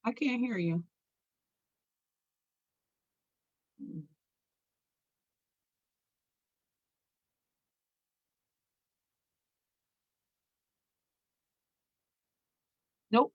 I can't hear you. Nope.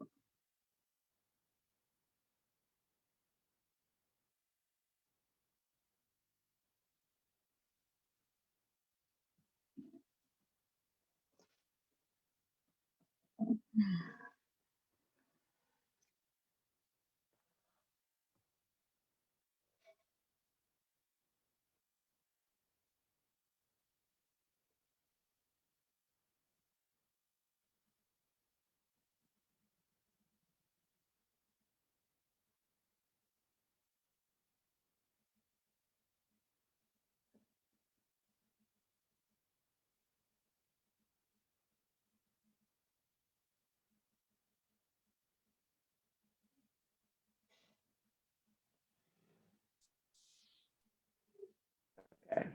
Okay.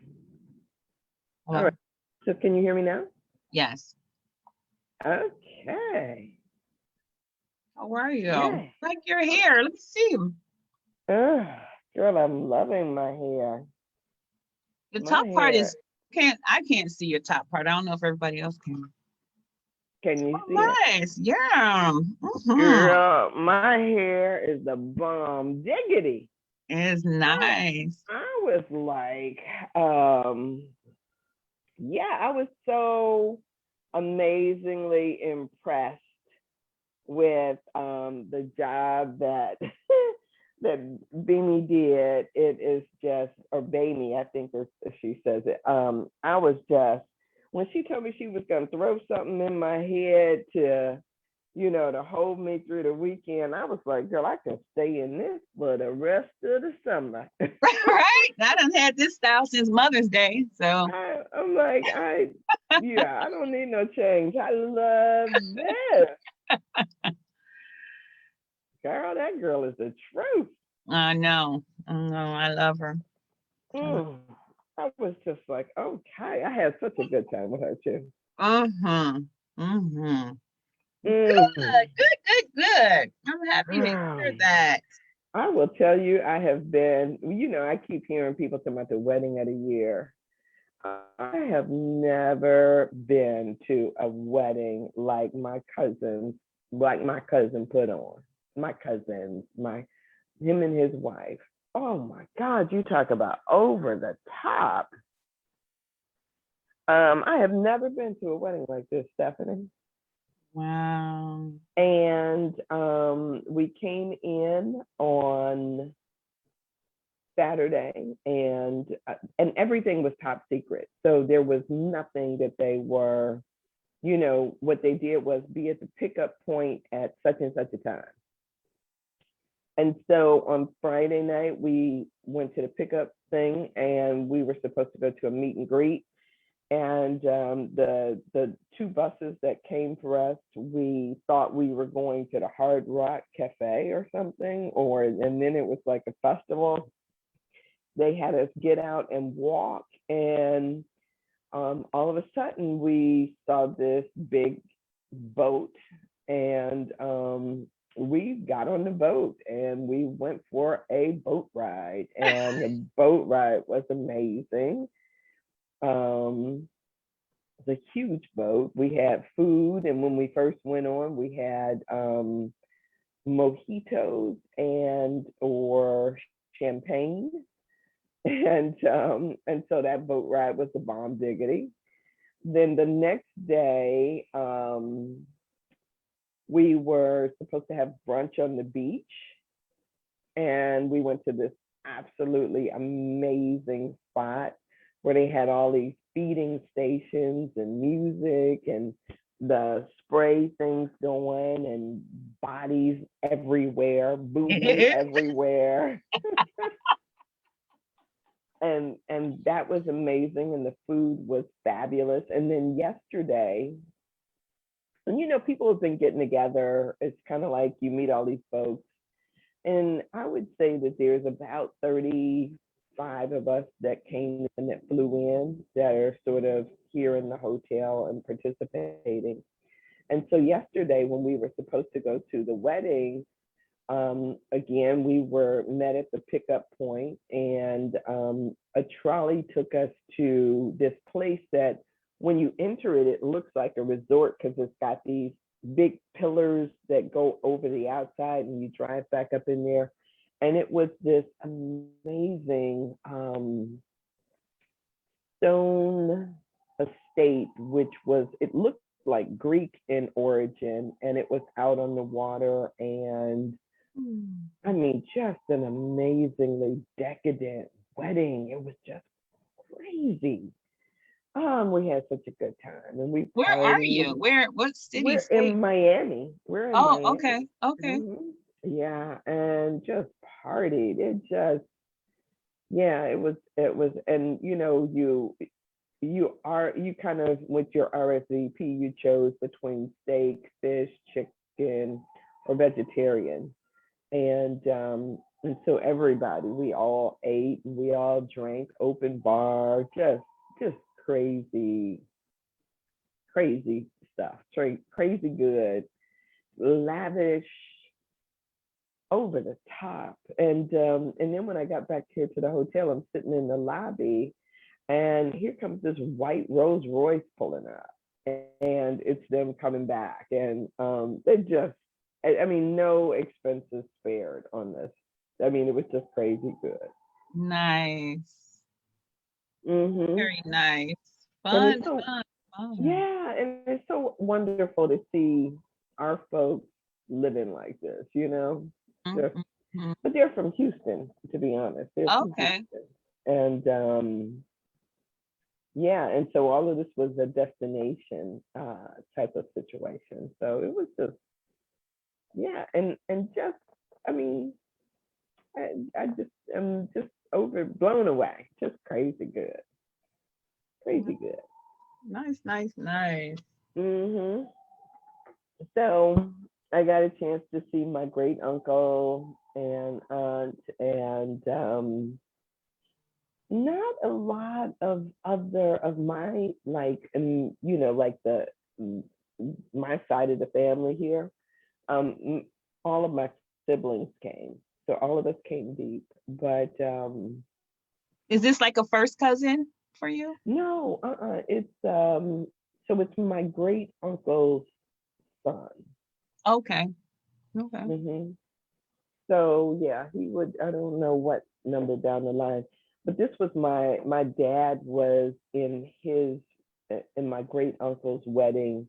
All Hello. right. So can you hear me now? Yes. Okay. How are you? Yay. Like your hair. Let me see. Girl, I'm loving my hair. The My top part hair. is I can't see your top part. I don't know if everybody else can. Can you see Oh, it? nice. Yeah. Girl, my hair is the bomb diggity. It's nice. I was like, yeah, I was so amazingly impressed with the job that that Beanie did. It is just, or Bamie, I think as she says it. I was just, when she told me she was gonna throw something in my head to, to hold me through the weekend, I was like, girl, I can stay in this for the rest of the summer. Right? I done had this style since Mother's Day. So I'm like, yeah, I don't need no change. I love this. Girl, that girl is the truth. I know. I know. I love her. Mm. I was just like, okay. I had such a good time with her too. Mm-hmm. Mm-hmm. Mm. Good. I'm happy to hear that. I will tell you, I have been, I keep hearing people talking about the wedding of the year. I have never been to a wedding like my cousin put on. My cousins, him and his wife. Oh my God, you talk about over the top. I have never been to a wedding like this, Stephanie. Wow. And we came in on Saturday, and everything was top secret. So there was nothing that they were, what they did was be at the pickup point at such and such a time. And so on Friday night, we went to the pickup thing, and we were supposed to go to a meet and greet. And the two buses that came for us, we thought we were going to the Hard Rock Cafe or something, and then it was like a festival. They had us get out and walk, and all of a sudden we saw this big boat, and we got on the boat and we went for a boat ride, and the boat ride was amazing. um it's a huge boat. We had food, and when we first went on, we had mojitos and or champagne, and so that boat ride was the bomb diggity. Then the next day, we were supposed to have brunch on the beach, and we went to this absolutely amazing spot where they had all these feeding stations and music and the spray things going and bodies everywhere, boo-boo everywhere. And that was amazing, and the food was fabulous. And then yesterday And people have been getting together. It's kind of like you meet all these folks. And I would say that there's about 35 of us that came in, that flew in, that are sort of here in the hotel and participating. And so yesterday, when we were supposed to go to the wedding, again, we were met at the pickup point, and a trolley took us to this place that when you enter it, it looks like a resort because it's got these big pillars that go over the outside, and you drive back up in there. And it was this amazing stone estate, which was, it looked like Greek in origin, and it was out on the water. And I mean, just an amazingly decadent wedding. It was just crazy. We had such a good time, and we Where are you? partied. What city, We're state? in Miami. We're in Oh, Miami. okay. Okay. Yeah, and just partied. It just, yeah, it was, and you kind of, with your RSVP, you chose between steak, fish, chicken, or vegetarian. And so everybody, we all ate, and we all drank, open bar, just crazy, crazy stuff, crazy good, lavish, over the top. And then when I got back here to the hotel, I'm sitting in the lobby, and here comes this white Rolls Royce pulling up, and it's them coming back, and they just, I mean, no expenses spared on this. I mean, it was just crazy good. Nice. Hmm. Very nice. And Fun, it's so, fun, fun. yeah, and it's so wonderful to see our folks living like this, Mm, They're, mm, mm. but they're from Houston, to be honest. They're from Okay. Houston. And yeah, and so all of this was a destination type of situation. So it was just, yeah, and just, I mean, I just am just blown away. Just crazy good, crazy good. Nice, nice, nice. Hmm. So I got a chance to see my great uncle and aunt, and not a lot of other of my, like, like the mm, my side of the family here. All of my siblings came, so all of us came deep. But Is this like a first cousin for you? no, it's so it's my great uncle's son. Okay. Okay. Hmm. So yeah, he would. I don't know what number down the line, but this was my dad was in my great uncle's wedding,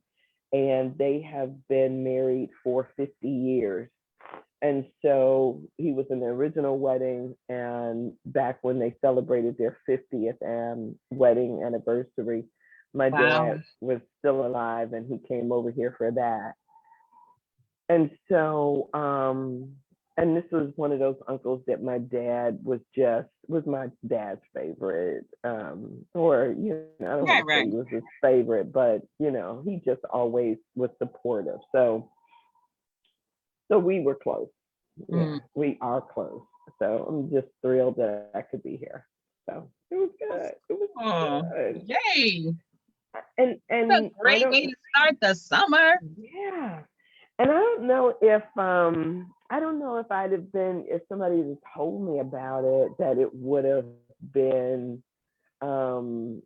and they have been married for 50 years. And so he was in the original wedding, and back when they celebrated their 50th wedding anniversary, my Wow. dad was still alive, and he came over here for that. And so, and this was one of those uncles that my dad was my dad's favorite. Or, I don't want Right, to say right. he was his favorite, but he just always was supportive. So we were close. Mm. Yeah, we are close. So I'm just thrilled that I could be here. So it was good. It was Oh, good. yay. And What a I great way don't, to start the summer. yeah. And I don't know if I'd have been, if somebody had told me about it, that it would have been, um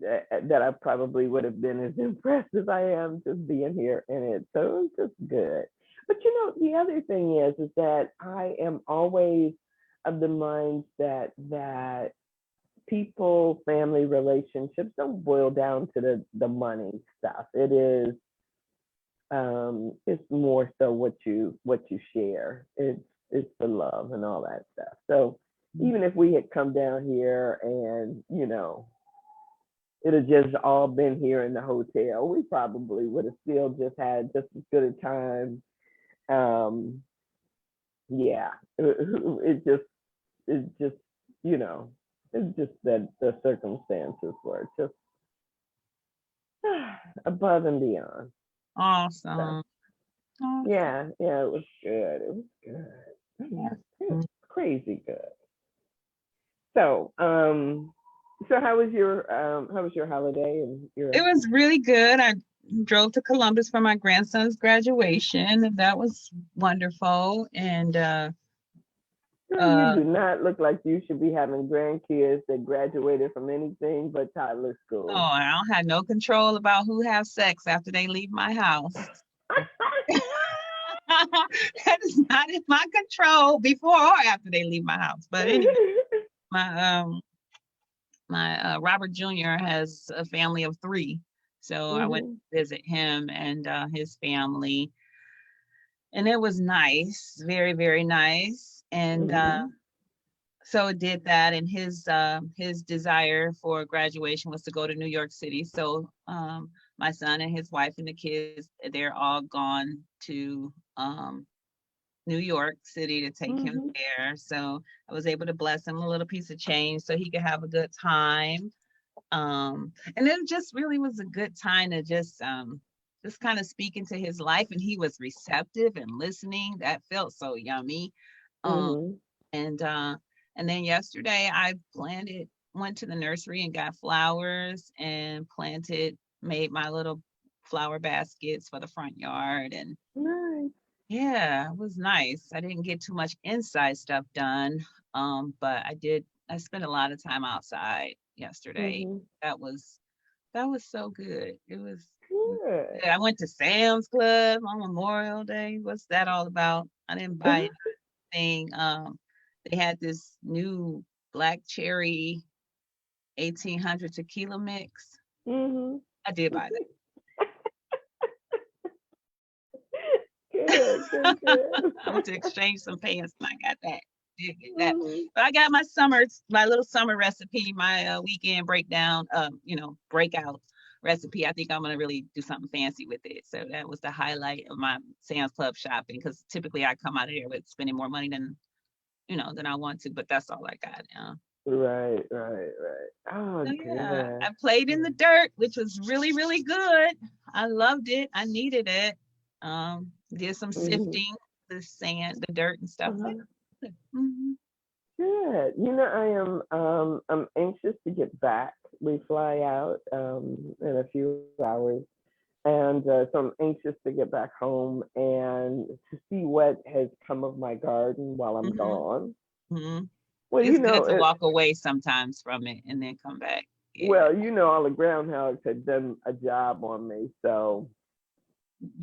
that I probably would have been as impressed as I am just being here in it. So it was just good. But the other thing is that I am always of the mind that people, family relationships don't boil down to the money stuff. It's more so what you share. It's the love and all that stuff. So even if we had come down here and it had just all been here in the hotel, we probably would have still just had just as good a time. Um, yeah, it just you know it's just that the circumstances were just above and beyond. Awesome. Awesome. Yeah, it was good. It was good. It was crazy good. So, so how was your holiday and your? It was really good. I drove to Columbus for my grandson's graduation, and that was wonderful. And You do not look like you should be having grandkids that graduated from anything but toddler oh, school. I don't have no control about who have sex after they leave my house. That is not in my control before or after they leave my house. But anyway, my Robert Jr. has a family of 3, so I went Mhm, to visit him and his family, and it was nice, very very nice. And mhm, so did that, and his desire for graduation was to go to New York City. So my son and his wife and the kids, they're all gone to New York City to take him mhm, there. So I was able to bless him a little piece of change so he could have a good time. And it just really was a good time to just kind of speak into his life, and he was receptive and listening. That felt so yummy. Um, mhm. and uh, and then yesterday I went to the nursery and got flowers and made my little flower baskets for the front yard. And Nice. yeah, it was nice. I didn't get too much inside stuff done, but I spent a lot of time outside yesterday. Mhm. That was that was so good. It was Good. good. I went to Sam's Club on Memorial Day. What's that all about? I didn't buy anything. They had this new black cherry 1800 tequila mix. Mhm. I did buy that. Good, good, good. I went to exchange some pants and I got that. Did get that. Mhm. But I got my little summer recipe, my weekend breakdown, breakout recipe. I think I'm gonna really do something fancy with it. So that was the highlight of my Sam's Club shopping, because typically I come out of here with spending more money than I want to, but that's all I got now. Right, right, right. Oh, So yeah, good. I played in the Good. dirt, which was really, really good. I loved it. I needed it. Did some Mhm. sifting, the sand, the dirt and stuff. Uh-huh. Mm-hmm. Good. I'm anxious to get back. We fly out in a few hours. And so I'm anxious to get back home and to see what has come of my garden while I'm Mm-hmm. gone. Mm-hmm. Well, It's good to walk away sometimes from it and then come back. Yeah. all the groundhogs had done a job on me. So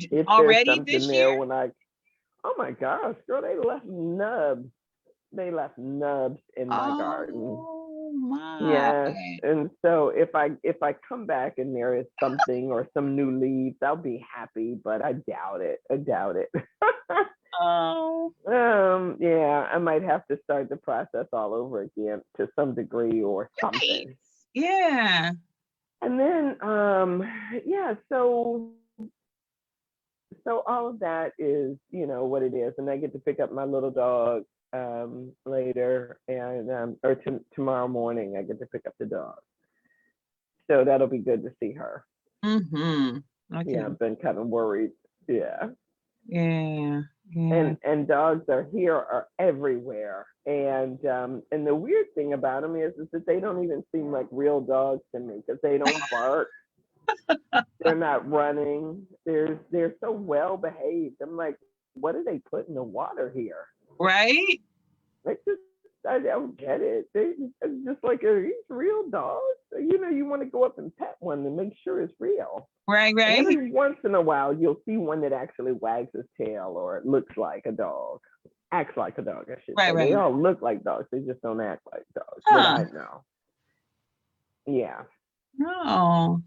if there's Already something this year? there oh my gosh, girl, they left nubs. They left nubs in my garden. Oh my. Yes. And so if I come back and there is something or some new leaves, I'll be happy, but I doubt it. I doubt it. Oh. Yeah, I might have to start the process all over again to some degree or Right. something. Yeah. And then yeah, so all of that is, what it is. And I get to pick up my little dog later and tomorrow morning I get to pick up the dog. So that'll be good to see her. Mm-hmm. Yeah, Okay. I've been kind of worried. Yeah. Yeah. Yeah. And dogs are everywhere. And the weird thing about them is that they don't even seem like real dogs to me because they don't bark. They're not running. They're so well behaved. I'm like, what do they put in the water here? Right? Like just I don't get it. It's just like, are these real dogs? You want to go up and pet one to make sure it's real. Right, And right. every once in a while, you'll see one that actually wags his tail or it looks like a dog, acts like a dog, I should Right, say. right. They all look like dogs. They just don't act like dogs that Huh. I know. Yeah. Oh.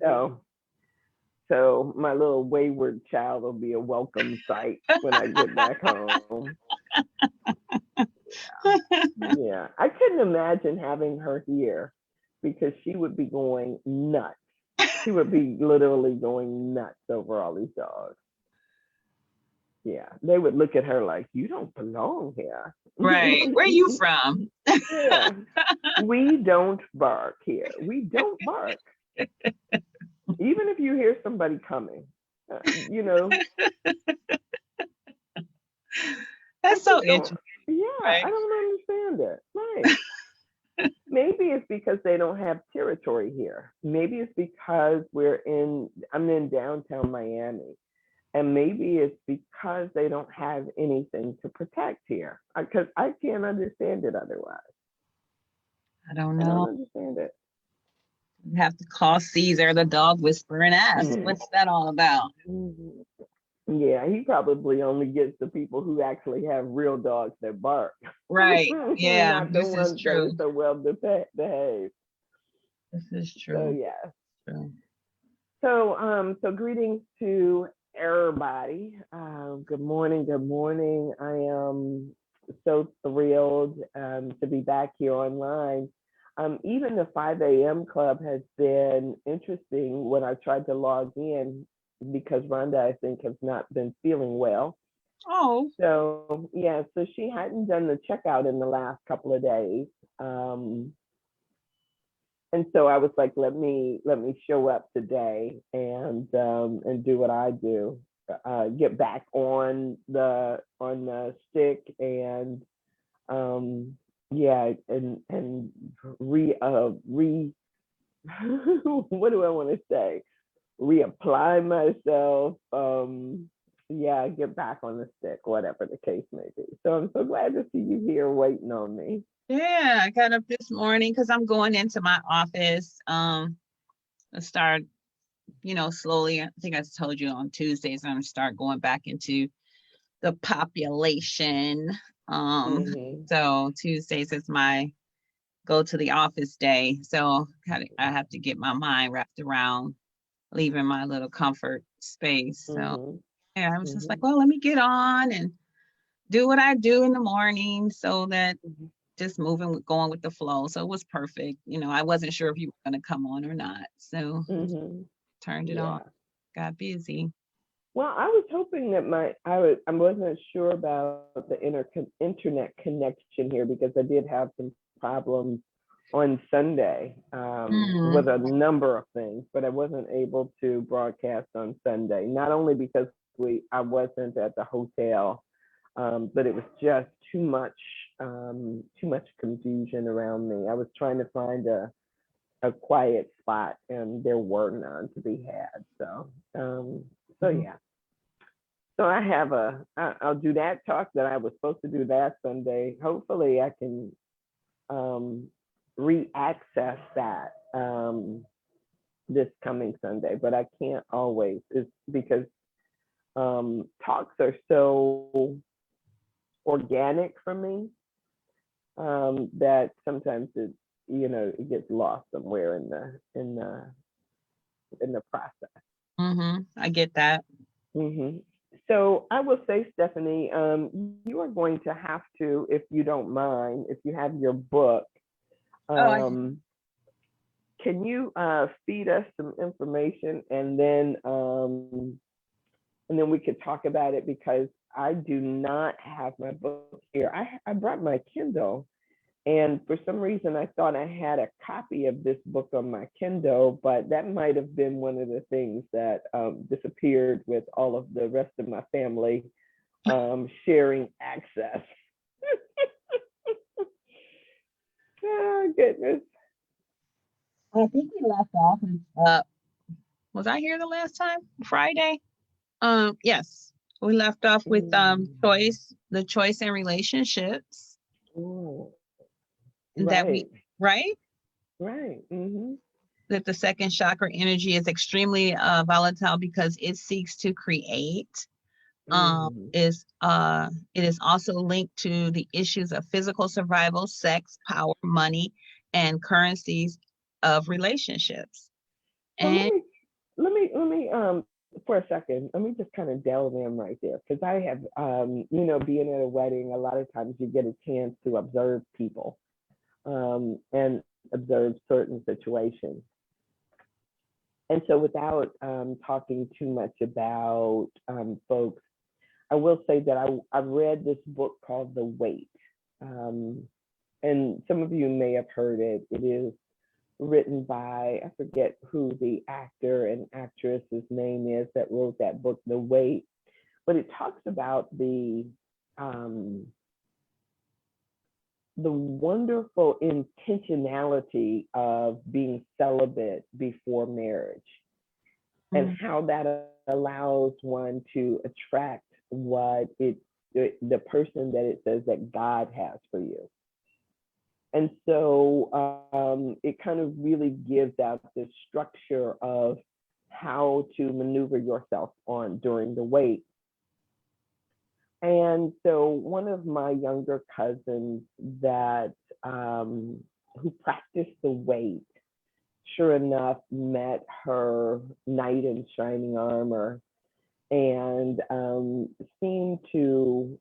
So my little wayward child will be a welcome sight when I get back home. Yeah. I couldn't imagine having her here because she would be going nuts. She would be literally going nuts over all these dogs. Yeah, they would look at her like, you don't belong here. Right. Where are you from? Yeah, we don't bark here. We don't bark. Even if you hear somebody coming, You know, I That's so just don't. interesting, Yeah, I right? don't understand it. Right. Maybe it's because they don't have territory here. Maybe it's because I'm in downtown Miami. And maybe it's because they don't have anything to protect here. Because I can't understand it otherwise. I don't I don't know. understand it. You have to call Caesar the dog whisperer and ask, what's that all about? Mhm. Yeah, he probably only gets the people who actually have real dogs that bark, Right. Yeah, not the this is ones that are true. so well behaved. This is So true. yeah. True. So greetings to everybody. Good morning. Good morning. I am so thrilled to be back here online. Even the 5 a.m. club has been interesting when I tried to log in because Rhonda, I think, has not been feeling well. Oh, So yeah, so she hadn't done the checkout in the last couple of days. Um, and so I was like, let me show up today and do what I do, get back on the stick and yeah and re what do I want to say, reapply myself, yeah, get back on the stick, whatever the case may be. So I'm so glad to see you here waiting on me. yeah. I got up this morning because I'm going into my office. I start, slowly. I think I told you on Tuesdays, I'm gonna start going back into the population. Um, Mm-hmm. so Tuesdays is my go to the office day. So I have to get my mind wrapped around leaving my little comfort space. So Mm-hmm. yeah, I was just like, Mm-hmm. well, let me get on and do what I do in the morning so that just moving, going with the flow. So it was perfect. I wasn't sure if you were going to come on or not. So Mm-hmm. turned it on, Yeah. got busy. Well, I was hoping that I wasn't sure about the internet connection here because I did have some problems on Sunday with Mm, a number of things, but I wasn't able to broadcast on Sunday. Not only because I wasn't at the hotel, but it was just too much confusion around me. I was trying to find a quiet spot, and there were none to be had. So mhm. yeah. So I'll do that talk that I was supposed to do that Sunday. Hopefully I can um, re-access that this coming Sunday, but I can't always. It's because talks are so organic for me that sometimes it gets lost somewhere in the process. I get that. Mm-hmm. So I will say, Stephanie, you are going to have to, if you don't mind, if you have your book, Oh, um, can you feed us some information and then we could talk about it because I do not have my book here. I brought my Kindle, and for some reason I thought I had a copy of this book on my Kindle, but that might have been one of the things that disappeared with all of the rest of my family sharing access. Oh, goodness. I think we left off with, was I here the last time? Friday? Yes. We left off with Mm. the choice in relationships Oh, that right, right? right. Mm-hmm. That the second chakra energy is extremely volatile because it seeks to create. Mm-hmm. It is also linked to the issues of physical survival, sex, power, money, and currencies of relationships. So And let me for a second, let me just kind of delve in right there because I have being at a wedding, a lot of times you get a chance to observe people and observe certain situations. And so without talking too much about folks, I will say that I've read this book called The Weight. Um, and some of you may have heard it. It is written by, I forget who the actor and actress's name is that wrote that book, The Weight, but it talks about um, the wonderful intentionality of being celibate before marriage and how that allows one to attract what the person that it says that God has for you. And so it kind of really gives out the structure of how to maneuver yourself on during the wait. And so one of my younger cousins that who practiced the wait, sure enough, met her knight in shining armor and seemed to,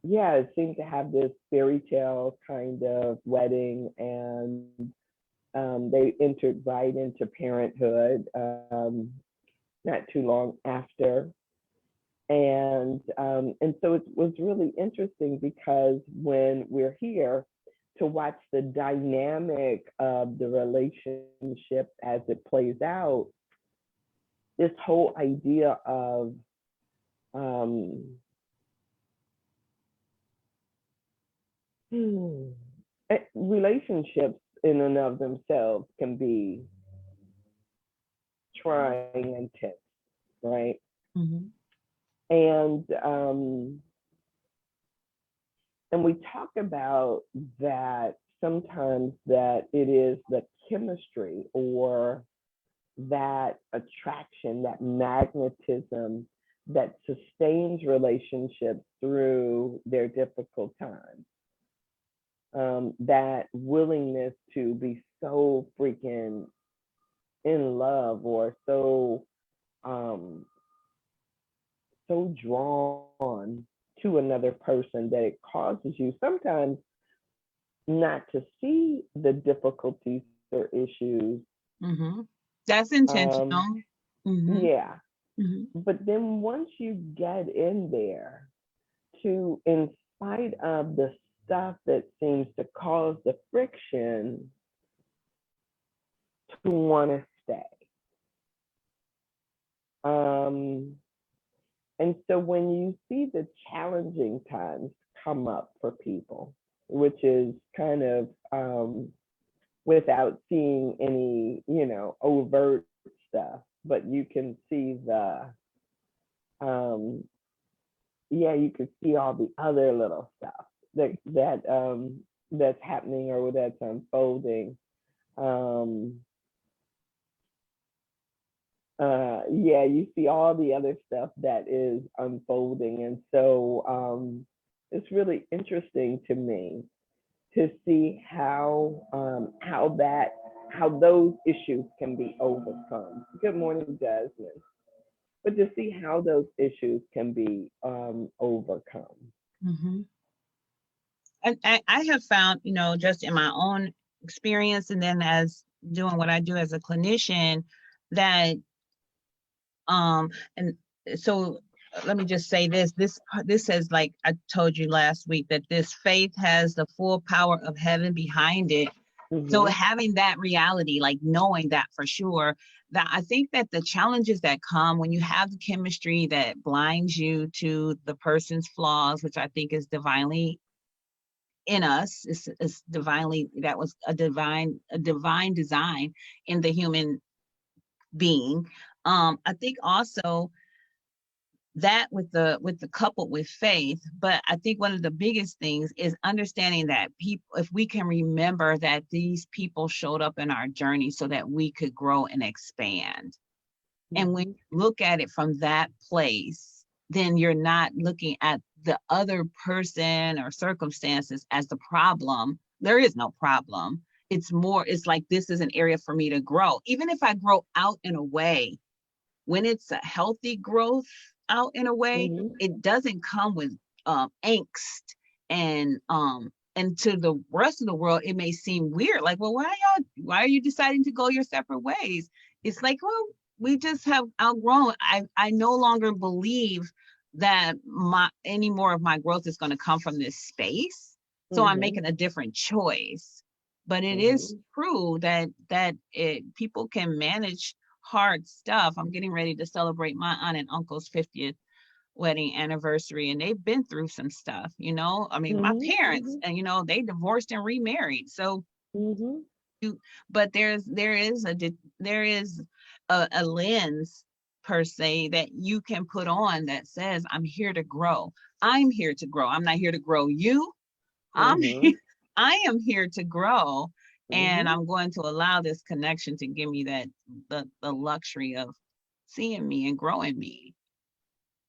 yeah, it seemed to have this fairy tale kind of wedding, and they entered right into parenthood not too long after. And so it was really interesting because when we're here to watch the dynamic of the relationship as it plays out, this whole idea of relationships in and of themselves can be trying and tense, right? Mm-hmm. And and we talk about that sometimes that it is the chemistry or that attraction, that magnetism that sustains relationships through their difficult times. That willingness to be so freaking in love or so drawn to another person that it causes you sometimes not to see the difficulties or issues. Mm-hmm. That's intentional. Mm-hmm. Yeah. Mm-hmm. But then once you get in there, to, in spite of the stuff that seems to cause the friction, to want to stay. And so when you see the challenging times come up for people, which is kind of without seeing any, overt stuff, but you can see um, you can see all the other little stuff that's happening or that's unfolding. Um, you see all the other stuff that is unfolding, and so it's really interesting to me to see how those issues can be overcome. Good morning, Desmond. But to see how those issues can be overcome. Mm-hmm. And I have found, just in my own experience, and then as doing what I do as a clinician, that and so let me just say this says, like I told you last week, that this faith has the full power of heaven behind it. So having that reality, like knowing that for sure, that I think that the challenges that come when you have the chemistry that blinds you to the person's flaws, which I think is divinely in us, is divinely, that was a divine design in the human being. I think also that with the coupled with faith, but I think one of the biggest things is understanding that people, if we can remember that these people showed up in our journey so that we could grow and expand. And when you look at it from that place, then you're not looking at the other person or circumstances as the problem. There is no problem. It's like, this is an area for me to grow. Even if I grow out in a way, when it's a healthy growth out in a way, it doesn't come with angst and to the rest of the world, it may seem weird. Like, well, why are you deciding to go your separate ways? It's like, well, we just have outgrown. I no longer believe that any more of my growth is going to come from this space. So I'm making a different choice. But it is true that people can manage hard stuff. I'm getting ready to celebrate my aunt and uncle's 50th wedding anniversary, and they've been through some stuff, you know. I mean, my parents, and you know, they divorced and remarried. So but there is a lens per se that you can put on that says, I'm here to grow. I'm here to grow. I'm not here to grow you. I'm I am here to grow, and I'm going to allow this connection to give me that the luxury of seeing me and growing me.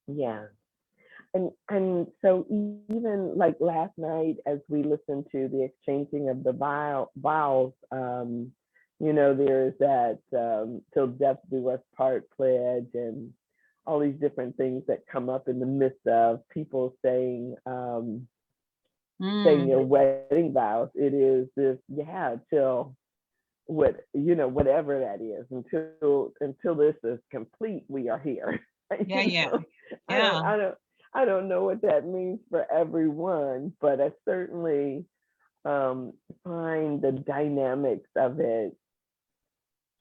Yeah. And so even like last night, as we listened to the exchanging of the vows, you know, there's that till death do us part pledge, and all these different things that come up in the midst of people saying saying their wedding vows. It is this, till what, you know, whatever that is, until this is complete, we are here. Yeah. I don't know what that means for everyone, but I certainly find the dynamics of it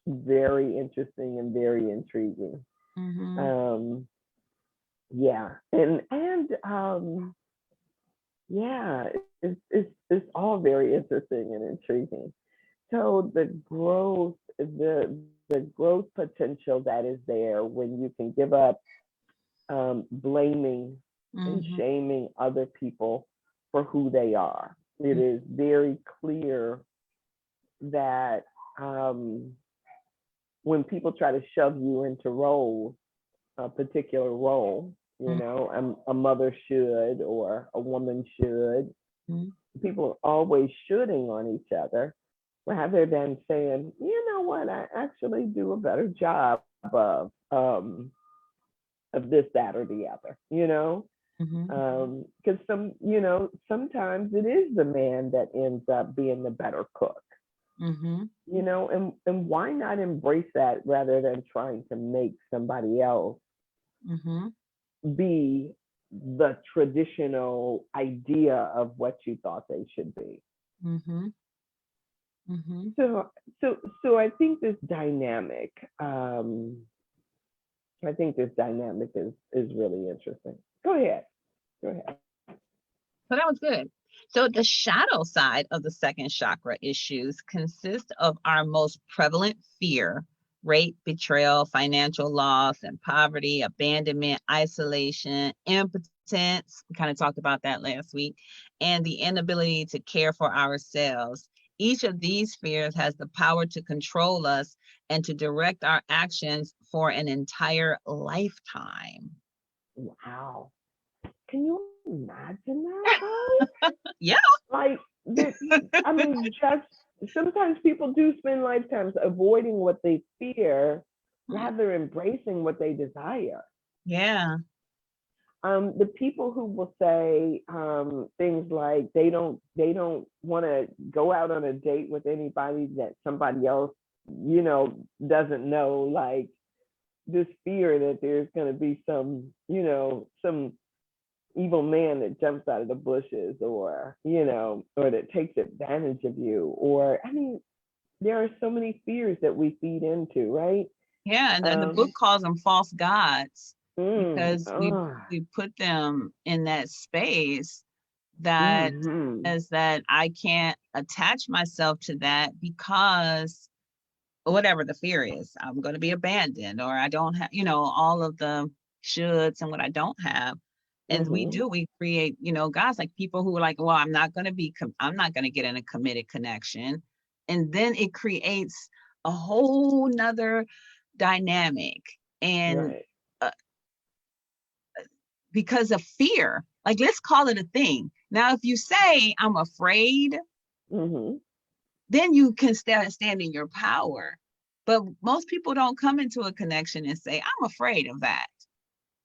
very interesting and very intriguing. Yeah, and yeah, it's all very interesting and intriguing. So the growth potential that is there when you can give up blaming and shaming other people for who they are. It is very clear that when people try to shove you into roles, a particular role, you know, a mother should or a woman should, people are always shooting on each other rather than saying, you know what, I actually do a better job of this, that, or the other, you know? Because sometimes it is the man that ends up being the better cook, you know, and why not embrace that rather than trying to make somebody else be the traditional idea of what you thought they should be. So I think this dynamic, is really interesting. Go ahead. So that was good. So the shadow side of the second chakra issues consist of our most prevalent fear: rape, betrayal, financial loss and poverty, abandonment, isolation, impotence. We kind of talked about that last week, and the inability to care for ourselves. Each of these fears has the power to control us and to direct our actions for an entire lifetime. Wow. Can you imagine that, guys? Yeah. Like, I mean, just sometimes people do spend lifetimes avoiding what they fear rather embracing what they desire. Yeah. The people who will say things like they don't want to go out on a date with anybody that somebody else, you know, doesn't know, like this fear that there's going to be some, you know, some evil man that jumps out of the bushes, or, you know, or that takes advantage of you, or, I mean, there are so many fears that we feed into, right? Yeah, and then the book calls them false gods because we put them in that space that is that I can't attach myself to that because whatever the fear is, I'm going to be abandoned, or I don't have, you know, all of the shoulds and what I don't have. And we create, you know, guys, like people who are like, well, I'm not going to get in a committed connection. And then it creates a whole nother dynamic. And because of fear, like, let's call it a thing. Now, if you say I'm afraid, then you can stand in your power. But most people don't come into a connection and say, I'm afraid of that.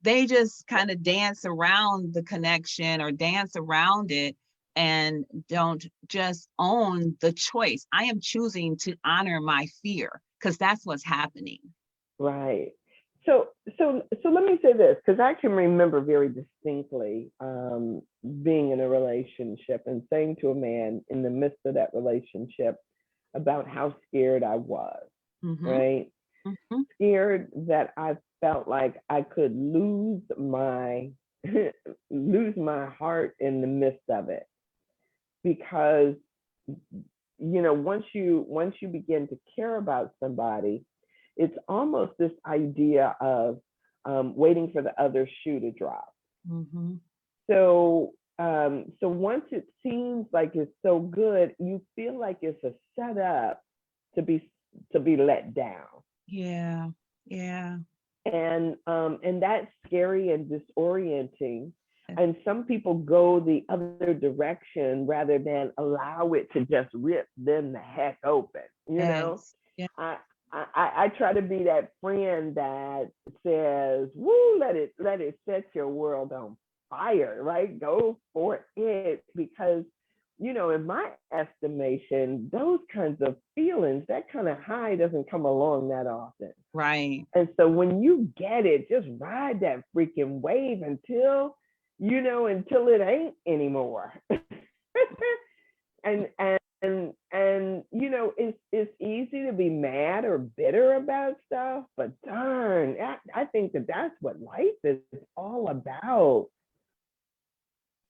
They just kind of dance around the connection or dance around it and don't just own the choice. I am choosing to honor my fear because that's what's happening. Right. So let me say this, because I can remember very distinctly being in a relationship and saying to a man in the midst of that relationship about how scared I was, Mm-hmm. right? Mm-hmm. Scared that I felt like I could lose my lose my heart in the midst of it, because once you begin to care about somebody, it's almost this idea of waiting for the other shoe to drop. Mm-hmm. So once it seems like it's so good, you feel like it's a setup to be let down. Yeah. Yeah. And that's scary and disorienting. And some people go the other direction rather than allow it to just rip them the heck open. Yes. Yeah. I I try to be that friend that says, "Woo, let it set your world on fire, right? Go for it," because in my estimation, those kinds of feelings, that kind of high doesn't come along that often. Right. And so when you get it, just ride that freaking wave until it ain't anymore. And it's easy to be mad or bitter about stuff, but darn, I think that's what life is all about.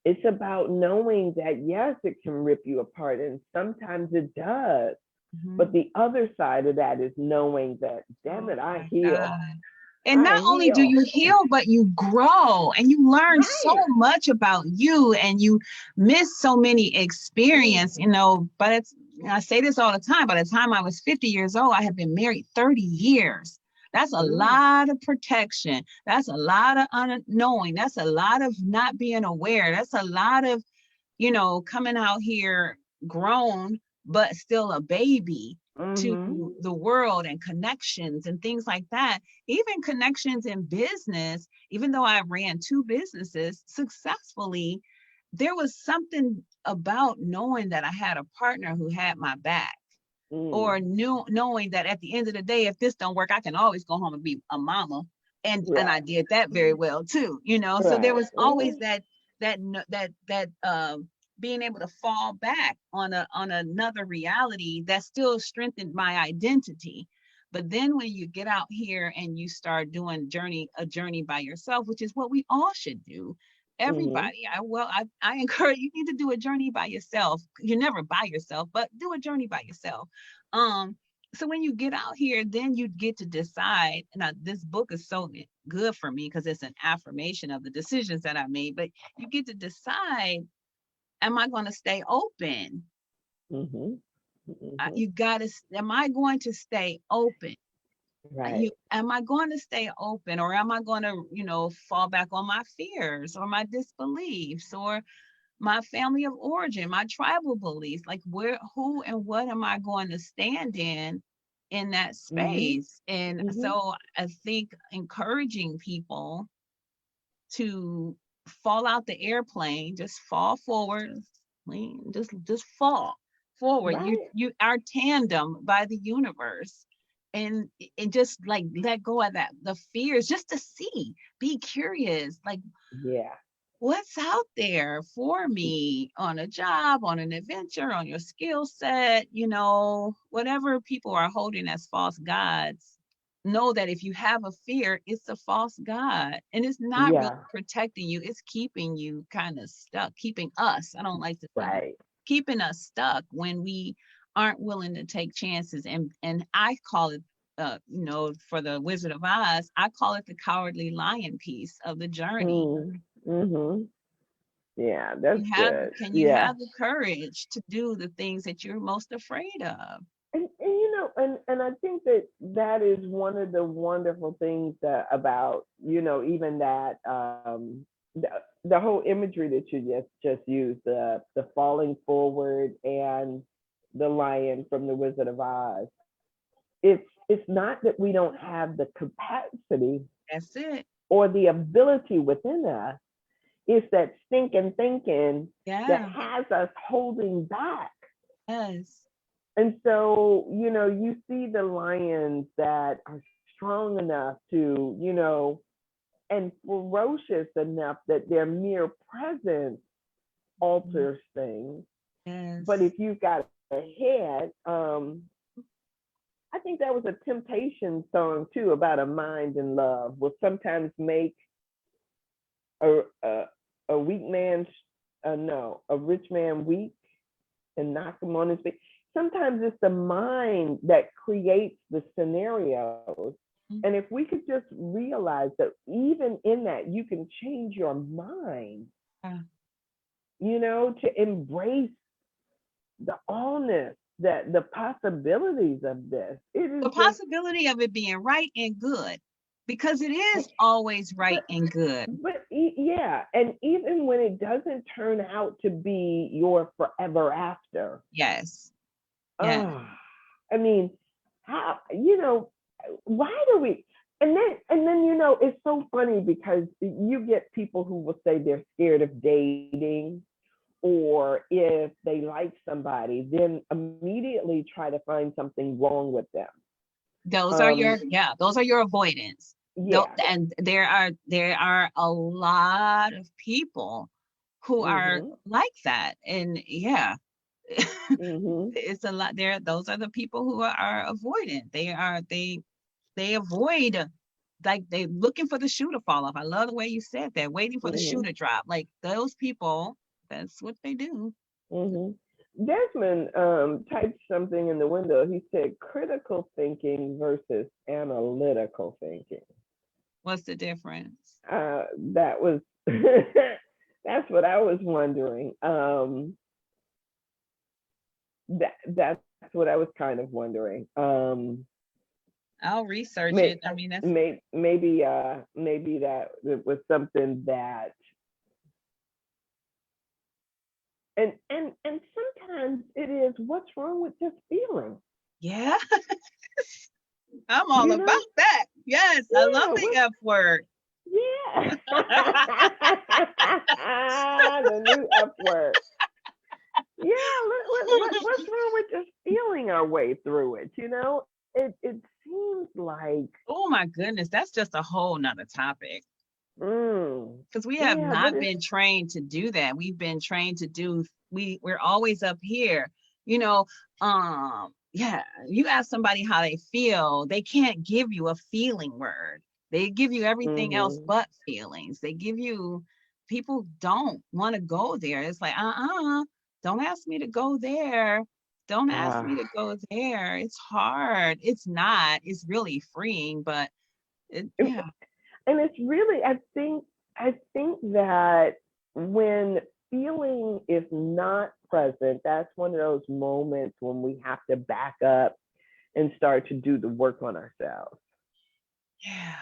It's about knowing that yes, it can rip you apart, and sometimes it does. Mm-hmm. But the other side of that is knowing that, damn Oh it, I my heal. God. And I not only do heal. you heal, but you grow and you learn so Right. much about you, and you miss so many experience, but I say this all the time. By the time I was 50 years old, I had been married 30 years. That's a Mm, lot of protection. That's a lot of unknowing. That's a lot of not being aware. That's a lot of coming out here grown, but still a baby mm-hmm. to the world, and connections and things like that. Even connections in business, even though I ran two businesses successfully, there was something about knowing that I had a partner who had my back, or Mm. knowing that at the end of the day, if this don't work, I can always go home and be a mama. And I Right. did that very well too. So there Right. was always that being able to fall back on another reality that still strengthened my identity. But then when you get out here and you start doing a journey by yourself, which is what we all should do. Mm-hmm. Everybody, I encourage you, need to do a journey by yourself. You're never by yourself, but do a journey by yourself. um so when you get out here, then you get to decide. Now, this book is so good for me because it's an affirmation of the decisions that I made. But you get to decide, am I going to stay open? Mm-hmm. Mm-hmm. You got to, am I going to stay open? Right. Am I going to stay open, or am I going to, fall back on my fears or my disbeliefs or my family of origin, my tribal beliefs? Like, who and what am I going to stand in that Mm-hmm. space? And Mm-hmm. so I think encouraging people to fall out the airplane, just fall forward, just fall forward. Right. You are tandem by the universe. And just like let go of that, the fears, just to see, be curious, like Yeah. what's out there for me on a job, on an adventure, on your skill set, whatever people are holding as false gods. Know that if you have a fear, it's a false god, and it's not really Yeah. protecting you. It's keeping you kind of stuck, keeping us. I don't like to say you, Right. keeping us stuck when we aren't willing to take chances. And I call it, for the Wizard of Oz, I call it the cowardly lion piece of the journey. Mm. Mm-hmm. Yeah, that's good. Can you Yeah. have the courage to do the things that you're most afraid of? And I think that is one of the wonderful things that about even that the whole imagery that you just used, the falling forward and the lion from the Wizard of Oz. It's not that we don't have the capacity That's it. or the ability within us. It's that stinking thinking that Yeah. has us holding back. Yes. And so, you see the lions that are strong enough to, you know, and ferocious enough that their mere presence alters things. But Yes. if you've got a head, I think that was a Temptation song too about a mind in love will sometimes make a weak man, no, a rich man weak and knock him on his feet. Sometimes it's the mind that creates the scenarios. And if we could just realize that even in that, you can change your mind, you know, to embrace the allness, that the possibilities of this. It The is just, possibility of it being right and good, because it is always right but, and good. yeah. And even when it doesn't turn out to be your forever after, Yes. Yeah. oh, I mean, how, you know, why do we, and then you know, it's so funny because you get people who will say they're scared of dating, or if they like somebody then immediately try to find something wrong with them. Those are um your, yeah, those are your avoidance. yeah. And there are a lot of people who are Mhm. like that. And yeah, Mhm. it's a lot there. Those are the people who are avoidant. They avoid, like they looking for the shoe to fall off. I love the way you said that, waiting for the shoe Mhm. to drop. Like those people, that's what they do. Mhm. Desmond typed something in the window. He said critical thinking versus analytical thinking. What's the difference? That was that's what I was wondering. That's what I was kind of wondering. I'll research may, it. I mean, that's maybe that it was something that, and sometimes it is, what's wrong with just feeling, yeah. I'm all you about know? that. Yes, I love Yeah, the F word. yeah. The new F word. Yeah, what's wrong with just feeling our way through it, you know? It seems like, Oh my goodness, that's just a whole nother topic, because we have yeah, but not it's, been trained to do that. We've been trained to do, we're always up here, you know. Yeah, you ask somebody how they feel, they can't give you a feeling word. They give you everything else mm-hmm, but feelings. They give you, people don't want to go there. It's like, don't ask me to go there. Don't ask me to ah, go there. It's hard. It's not. It's really freeing, but yeah. and it's really, I think that when feeling is not present, that's one of those moments when we have to back up and start to do the work on ourselves. Yeah.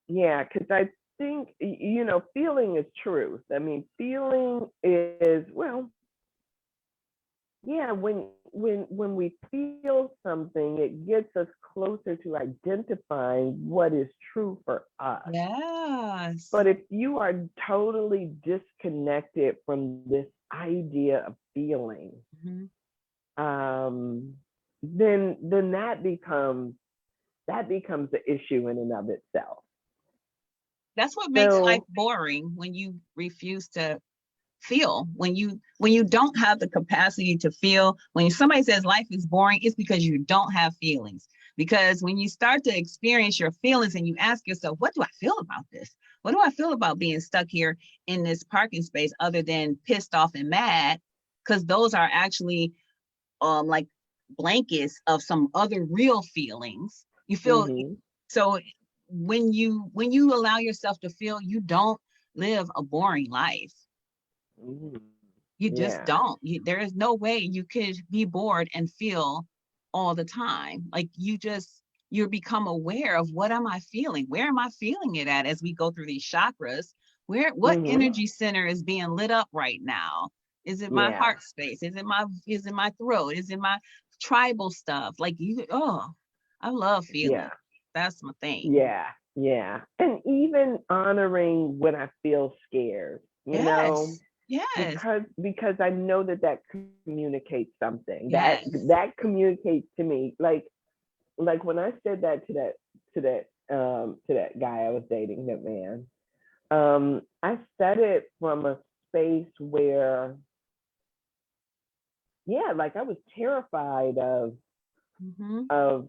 Yeah, because I think, you know, feeling is truth. I mean, feeling is, well, yeah, when we feel something, it gets us closer to identifying what is true for us. Yes. But if you are totally disconnected from this idea of feeling, Mhm. um, then that becomes the issue in and of itself. That's what makes life So, boring, when you refuse to feel, when you don't have the capacity to feel. When somebody says life is boring, it's because you don't have feelings. Because when you start to experience your feelings and you ask yourself, what do I feel about this? What do I feel about being stuck here in this parking space, other than pissed off and mad? Because those are actually like blankets of some other real feelings. You feel, mm-hmm, so when you allow yourself to feel, you don't live a boring life. mm-hmm, You just yeah, don't. There is no way you could be bored and feel all the time. Like you become aware of, what am I feeling? Where am I feeling it at, as we go through these chakras? What mm-hmm, energy center is being lit up right now? Is it my yeah, heart space? Is it my throat? Is it my tribal stuff? Like I love yeah, feeling. That's my thing. yeah, yeah. And even honoring when I feel scared, you know, Yes. Yes. because I know that communicates something. That Yes. that communicates to me. Like when I said that that guy I was dating, that man. I said it from a space where, yeah, like I was terrified Mm-hmm. of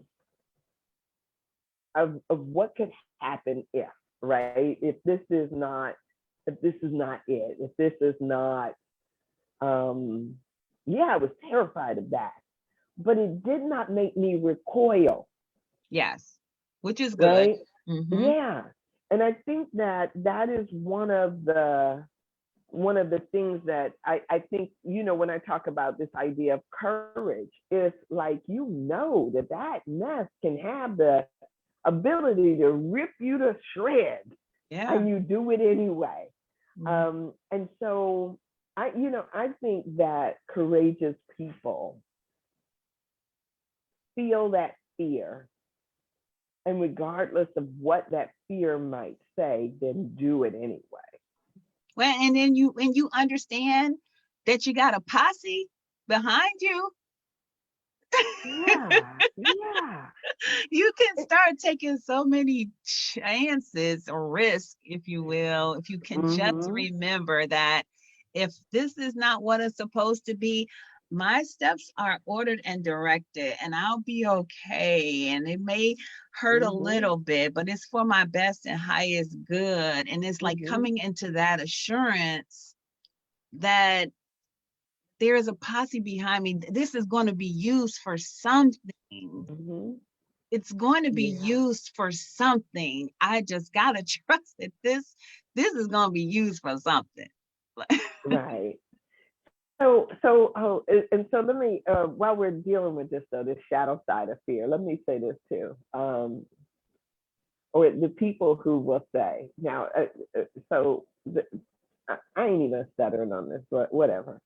of what could happen if, right? If this is not it, if this is not, um, yeah, I was terrified of that. But it did not make me recoil, Yes, which is good. right? Mm-hmm. Yeah. And I think that that is one of the things that I think, when I talk about this idea of courage, it's like, that that mess can have the ability to rip you to shreds, Yeah. and you do it anyway. Mm-hmm. And so I think that courageous people feel that fear, and regardless of what that fear might say, then do it anyway. Well, and then you understand that you got a posse behind you, Yeah, yeah. you can It, start taking so many chances or risk, if you will, if you can just mm-hmm, remember that if this is not what it's supposed to be, my steps are ordered and directed, and I'll be okay. And it may hurt a mm-hmm, little bit, but it's for my best and highest good. And it's like mm-hmm, coming into that assurance that there is a posse behind me. This is going to be used for something. mm-hmm. It's going to be Yeah, used for something. I just gotta trust that this is going to be used for something. right. And so let me, while we're dealing with this though, this shadow side of fear, let me say this too. Or the people who will say now, so the, I ain't even stuttering on this, but whatever.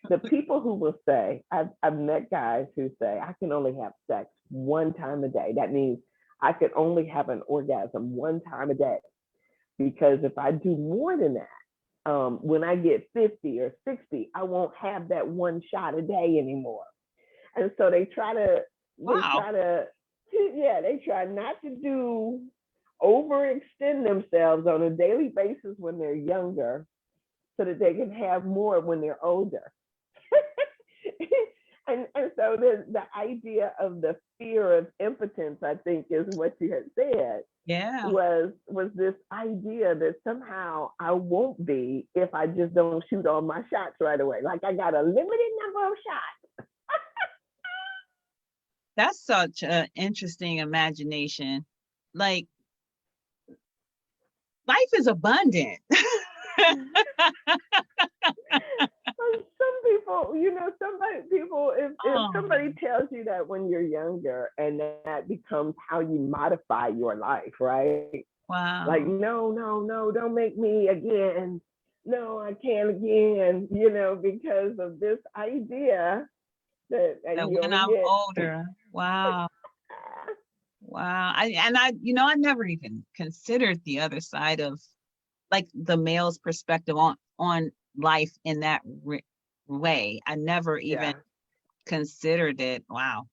The people who will say, I've met guys who say, I can only have sex one time a day. That means I could only have an orgasm one time a day, because if I do more than that, when I get 50 or 60, I won't have that one shot a day anymore. And so they Wow. try to, yeah, they try not to overextend themselves on a daily basis when they're younger, so that they can have more when they're older. And so the idea of the fear of impotence, I think, is what you had said, Yeah. was this idea that somehow I won't be if I just don't shoot all my shots right away. Like I got a limited number of shots. That's such an interesting imagination. Like life is abundant. Some people, if Oh, somebody tells you that when you're younger, and that becomes how you modify your life, right? Like, wow. no, no, no, don't make me again. No, I can't again, because of this idea that That you when only I'm get. older. Wow. Wow. I never even considered the other side of like the male's perspective on life in that way. I never even Yeah, considered it. Wow.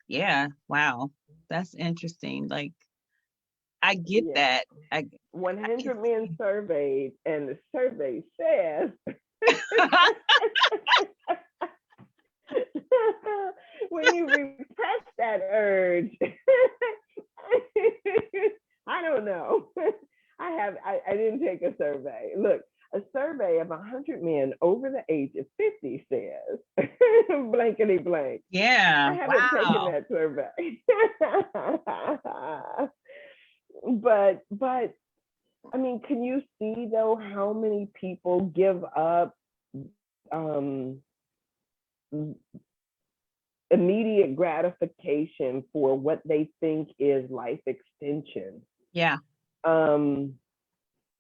Yeah, wow. That's interesting. Like I get yeah. that. I can 100 men see. surveyed, and the survey says when you repress that urge, I don't know. I didn't take a survey. Look, a survey of 100 men over the age of 50 says blankety blank. I Yeah, haven't taken wow. that survey. But I mean, can you see though how many people give up um, immediate gratification for what they think is life extension? Yeah. Um,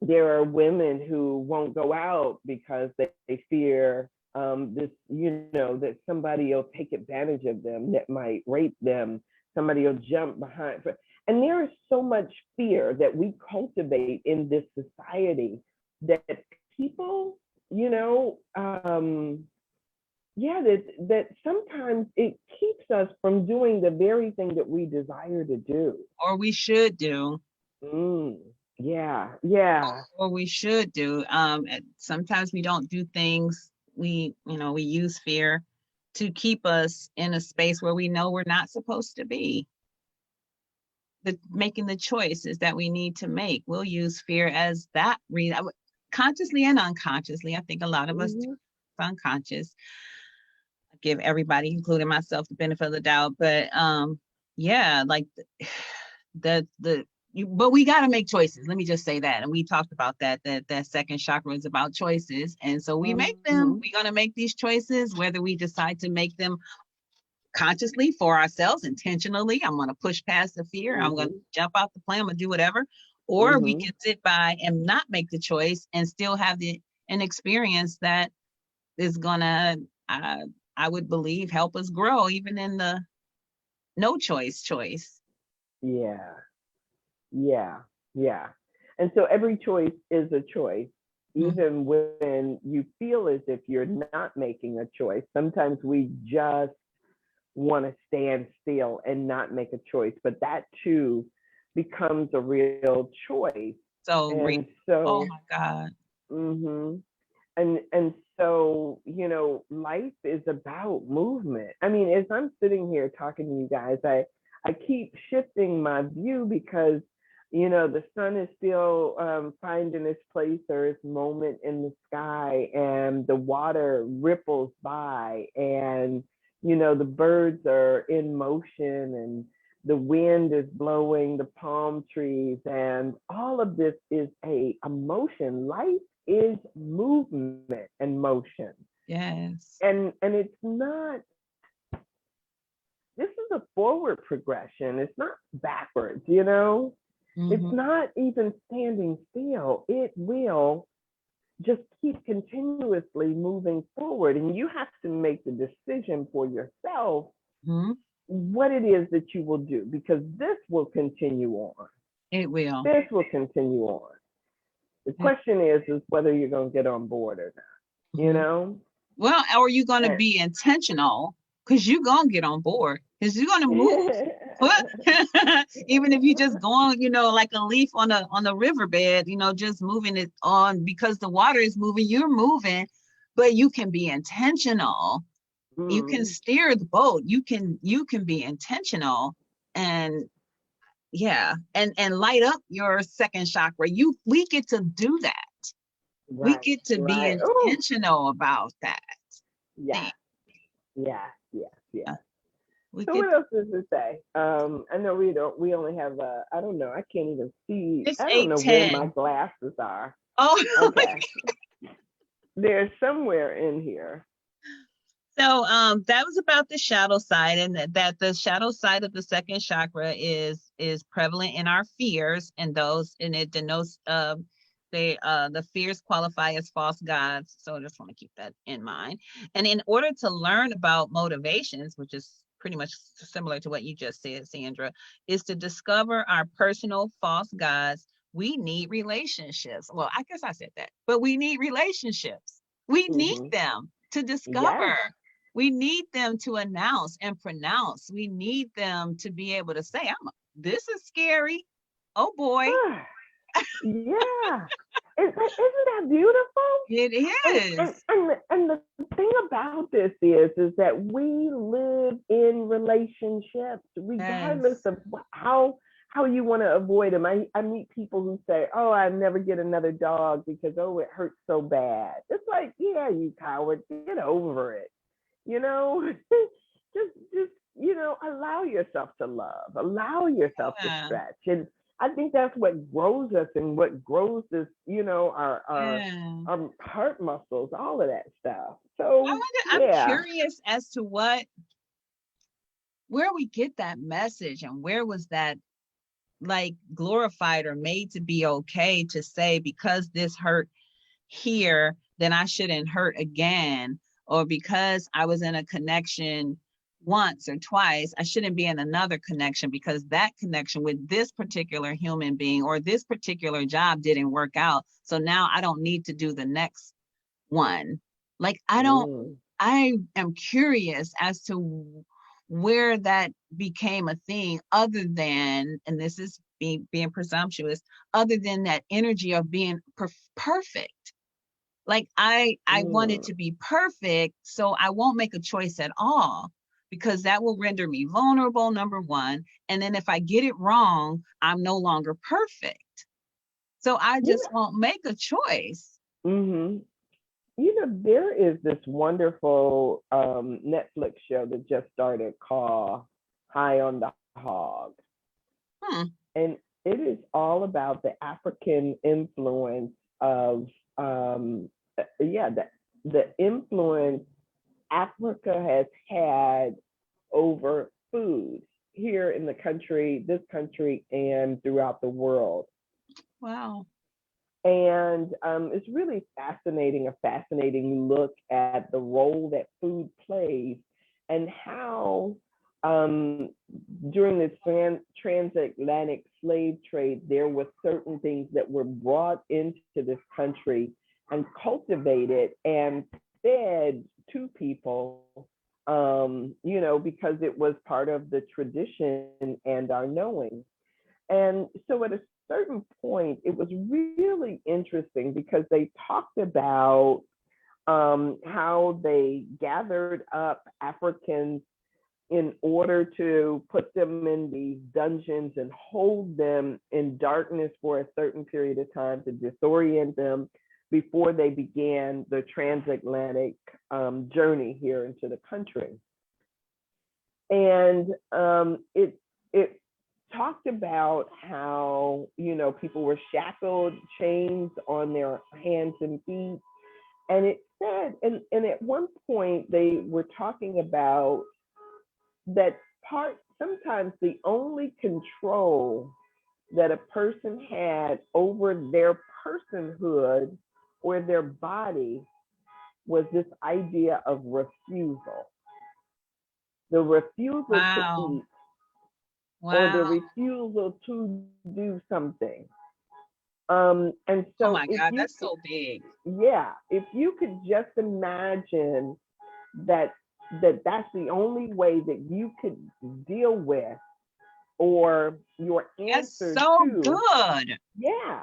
there are women who won't go out because they fear that somebody will take advantage of them, that might rape them, somebody will jump behind. And there is so much fear that we cultivate in this society that people, yeah, that sometimes it keeps us from doing the very thing that we desire to do. Or we should do. Yeah, yeah. Or we should do. Sometimes we don't do things. We use fear to keep us in a space where we know we're not supposed to be. Making the choices that we need to make. We'll use fear as that reason, consciously and unconsciously. I think a lot of us do unconscious. I give everybody, including myself, the benefit of the doubt. But yeah, like but we got to make choices. Let me just say that. And we talked about that second chakra is about choices. And so we make them. We're going to make these choices, whether we decide to make them consciously for ourselves, intentionally. I'm going to push past the fear. I'm going to jump out the plane. I'm going to do whatever. Or we can sit by and not make the choice and still have an experience that is going to, I would believe, help us grow even in the no choice. Yeah. And so every choice is a choice, even when you feel as if you're not making a choice. Sometimes we just want to stand still and not make a choice, but that too becomes a real choice. So oh my God. And so, life is about movement. I mean, as I'm sitting here talking to you guys, I keep shifting my view because the sun is still finding its place or its moment in the sky, and the water ripples by, and the birds are in motion, and the wind is blowing the palm trees, and all of this is a motion. Life is movement and motion. Yes. And it's not, this is a forward progression. It's not backwards, It's not even standing still. It will just keep continuously moving forward. And you have to make the decision for yourself what it is that you will do, because this will continue on. It will. This will continue on. The question is whether you're going to get on board or not, Well, or you're going to be intentional, because you're going to get on board, because you're going to move. Even if you just go on, like a leaf on a riverbed, just moving it on because the water is moving, you're moving, but you can be intentional. You can steer the boat. You can be intentional, and and light up your second chakra. We get to do that. We get to be intentional about that. Yeah. So what else does it say? I know we only have I don't know, I can't even see. It's I don't know 8:10. where my glasses are. Oh, okay. They're somewhere in here. So that was about the shadow side, and that the shadow side of the second chakra is prevalent in our fears, and it denotes the fears qualify as false gods. So I just want to keep that in mind. And in order to learn about motivations, which is pretty much similar to what you just said, Sandra, is to discover our personal false gods. We need relationships. Well, I guess I said that, but we need relationships. We need them to discover. Yes. We need them to announce and pronounce. We need them to be able to say, this is scary. Oh boy. Yeah. Isn't that beautiful? It is. And the thing about this is that we live in relationships, regardless of how you want to avoid them. I meet people who say, oh, I never get another dog because, it hurts so bad. It's like, yeah, you coward, get over it. Just allow yourself to love, allow yourself to stretch. And I think that's what grows us, and what grows this, our heart muscles, all of that stuff. So I'm curious as to where we get that message, and where was that like glorified or made to be okay to say, because this hurt here, then I shouldn't hurt again. Or because I was in a connection once or twice, I shouldn't be in another connection, because that connection with this particular human being or this particular job didn't work out. So now I don't need to do the next one. Like I am curious as to where that became a thing other than, and this is being presumptuous, other than that energy of being perfect. Like I want it to be perfect, so I won't make a choice at all because that will render me vulnerable, number one. And then if I get it wrong, I'm no longer perfect. So I You just won't make a choice. know, there is this wonderful Netflix show that just started called High on the Hog. Hmm. And it is all about the African influence of, the influence Africa has had over food here in the country, this country, and throughout the world. Wow. And it's really fascinating, a fascinating look at the role that food plays and how during the transatlantic slave trade, there were certain things that were brought into this country and cultivated and fed to people, because it was part of the tradition and our knowing. And so at a certain point, it was really interesting because they talked about how they gathered up Africans in order to put them in these dungeons and hold them in darkness for a certain period of time to disorient them before they began the transatlantic journey here into the country. And it talked about how people were shackled, chains on their hands and feet, and it said, and at one point they were talking about that part. Sometimes the only control that a person had over their personhood or their body was this idea of refusal, the refusal to Wow. eat or the Wow. refusal to do something. And Oh so my if God, you that's could, so big. yeah, if you could just imagine that that's the only way that you could deal with, or your That's answer so to, good. yeah,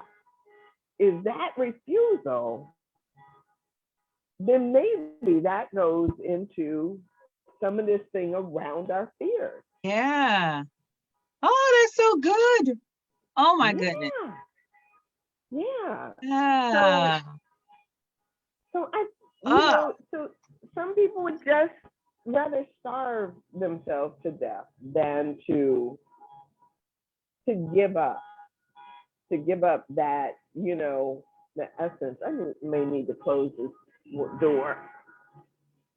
is that refusal, then maybe that goes into some of this thing around our fears. Yeah. Oh, that's so good. Oh my goodness. Yeah, yeah. So Yeah. so I, Oh, so some people would just rather starve themselves to death than to to give up that, the essence. I may need to close this door.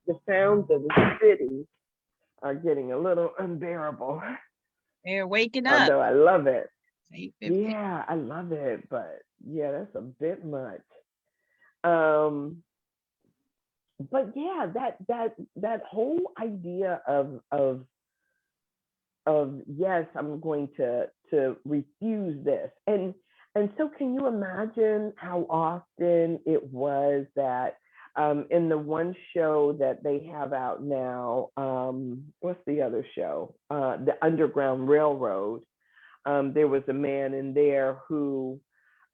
The sounds of the city are getting a little unbearable, they're waking up. although I love it. 8:50. Yeah, I love it, but yeah, that's a bit much. Um, but yeah, that whole idea of yes, I'm going to refuse this. And so can you imagine how often it was that in the one show that they have out now, what's the other show? The Underground Railroad. There was a man in there who,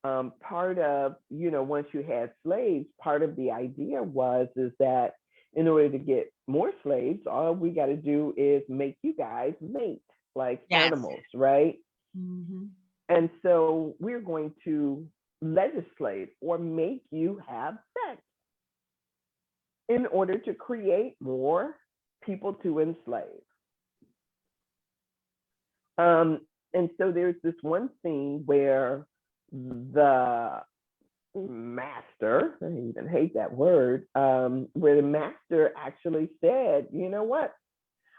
part of, once you had slaves, part of the idea was is that in order to get more slaves, all we got to do is make you guys mate like Yes. animals, right? Mm-hmm. And so we're going to legislate or make you have sex in order to create more people to enslave. And so there's this one scene where the master, I even hate that word, where the master actually said, you know what?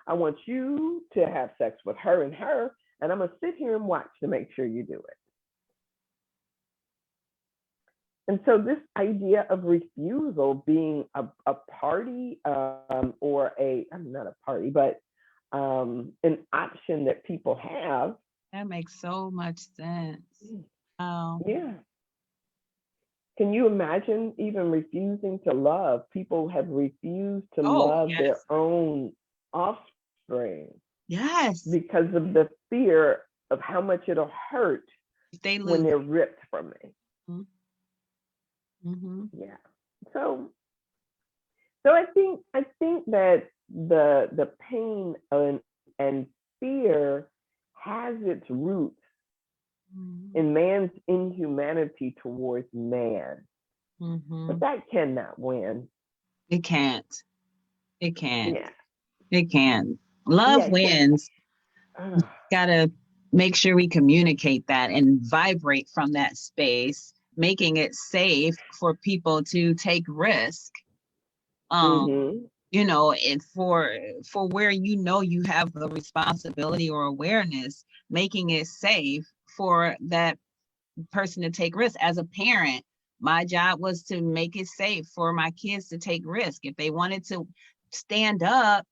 I want you to have sex with her, and I'm going to sit here and watch to make sure you do it. And so this idea of refusal being a party, or I'm not a party, but an option that people have. That makes so much sense. Wow. Yeah. Can you imagine even refusing to love? People have refused to Oh, love their yes. own offspring offspring Yes. because of the fear of how much it'll hurt If they when lose. they're ripped from me. Mm-hmm. Yeah. So I think that the pain and fear has its roots Mm-hmm. in man's inhumanity towards man, Mm-hmm. but that cannot win. It can't. It can't. Yeah. It can. Love Yeah. wins. Uh, Gotta make sure we communicate that and vibrate from that space, making it safe for people to take risk. Um, mm-hmm. and for where you have a responsibility or awareness, making it safe for that person to take risks. As a parent, my job was to make it safe for my kids to take risk. If they wanted to stand up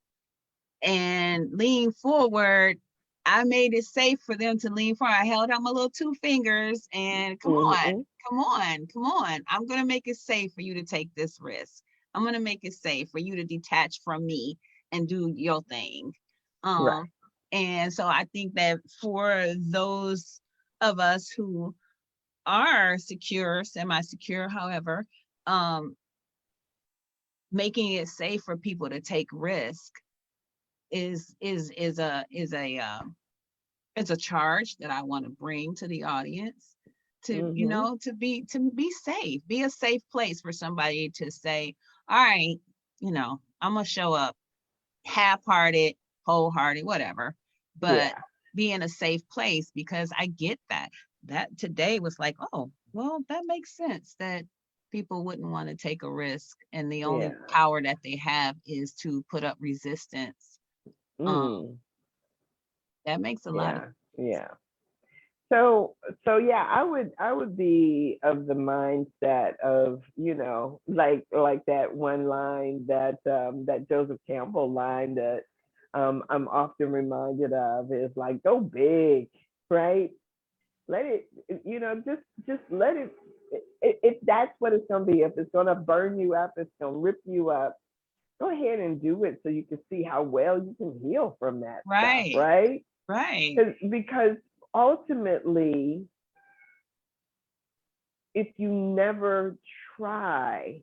and lean forward, I made it safe for them to lean forward. I held out my little two fingers and come on, Mm-hmm. come on, come on. I'm going to make it safe for you to take this risk. I'm going to make it safe for you to detach from me and do your thing. Right. Um, and so I think that for those of us who are secure, semi-secure, however, um, making it safe for people to take risk is a charge that I want to bring to the audience to Mm-hmm. to be safe, be a safe place for somebody to say, all right, I'm gonna show up half-hearted, wholehearted, whatever, but Yeah. be in a safe place because I get that today was like, oh, well, that makes sense that people wouldn't want to take a risk and the only Yeah. power that they have is to put up resistance. um Mm. that makes a lot of Yeah. Yeah. So yeah, I would be of the mindset of, like that one line that Joseph Campbell line that I'm often reminded of is like, go big, right? Let it, just let it, if that's what it's going to be, if it's going to burn you up, it's going to rip you up, go ahead and do it so you can see how well you can heal from that stuff, right, right? right. Because ultimately, if you never try,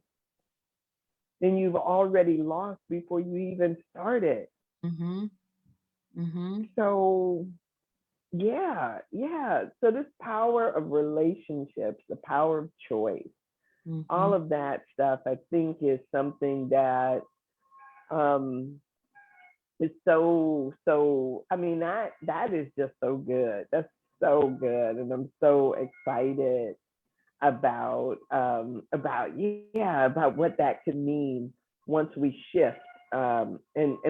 then you've already lost before you even started. Mm-hmm. Mm-hmm. So yeah, yeah. So this power of relationships, the power of choice, Mm-hmm. all of that stuff, I think is something that um is so. I mean, that is just so good. That's so good, and I'm so excited about about what that could mean once we shift, and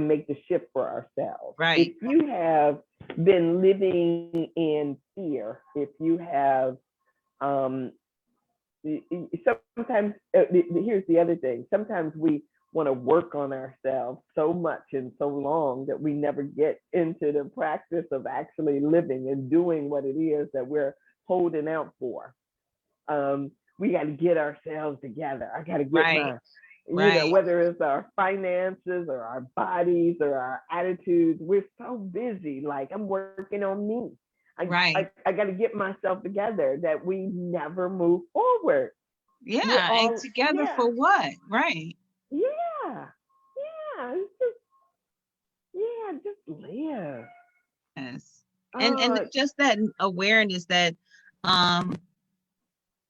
make the shift for ourselves. If Right. you have been living in fear, if you have um, sometimes here's the other thing. Sometimes we want to work on ourselves so much and so long that we never get into the practice of actually living and doing what it is that we're holding out for. We got to get ourselves together. I got to get Right. my, Right. whether it's our finances or our bodies or our attitudes, we're so busy. Like, I'm working on me. I Right. got to get myself together that we never move forward. We're Yeah. And all, together yeah, for what? Right. yeah, yeah. It's just, yeah, just live. Yes. And Uh, just that awareness um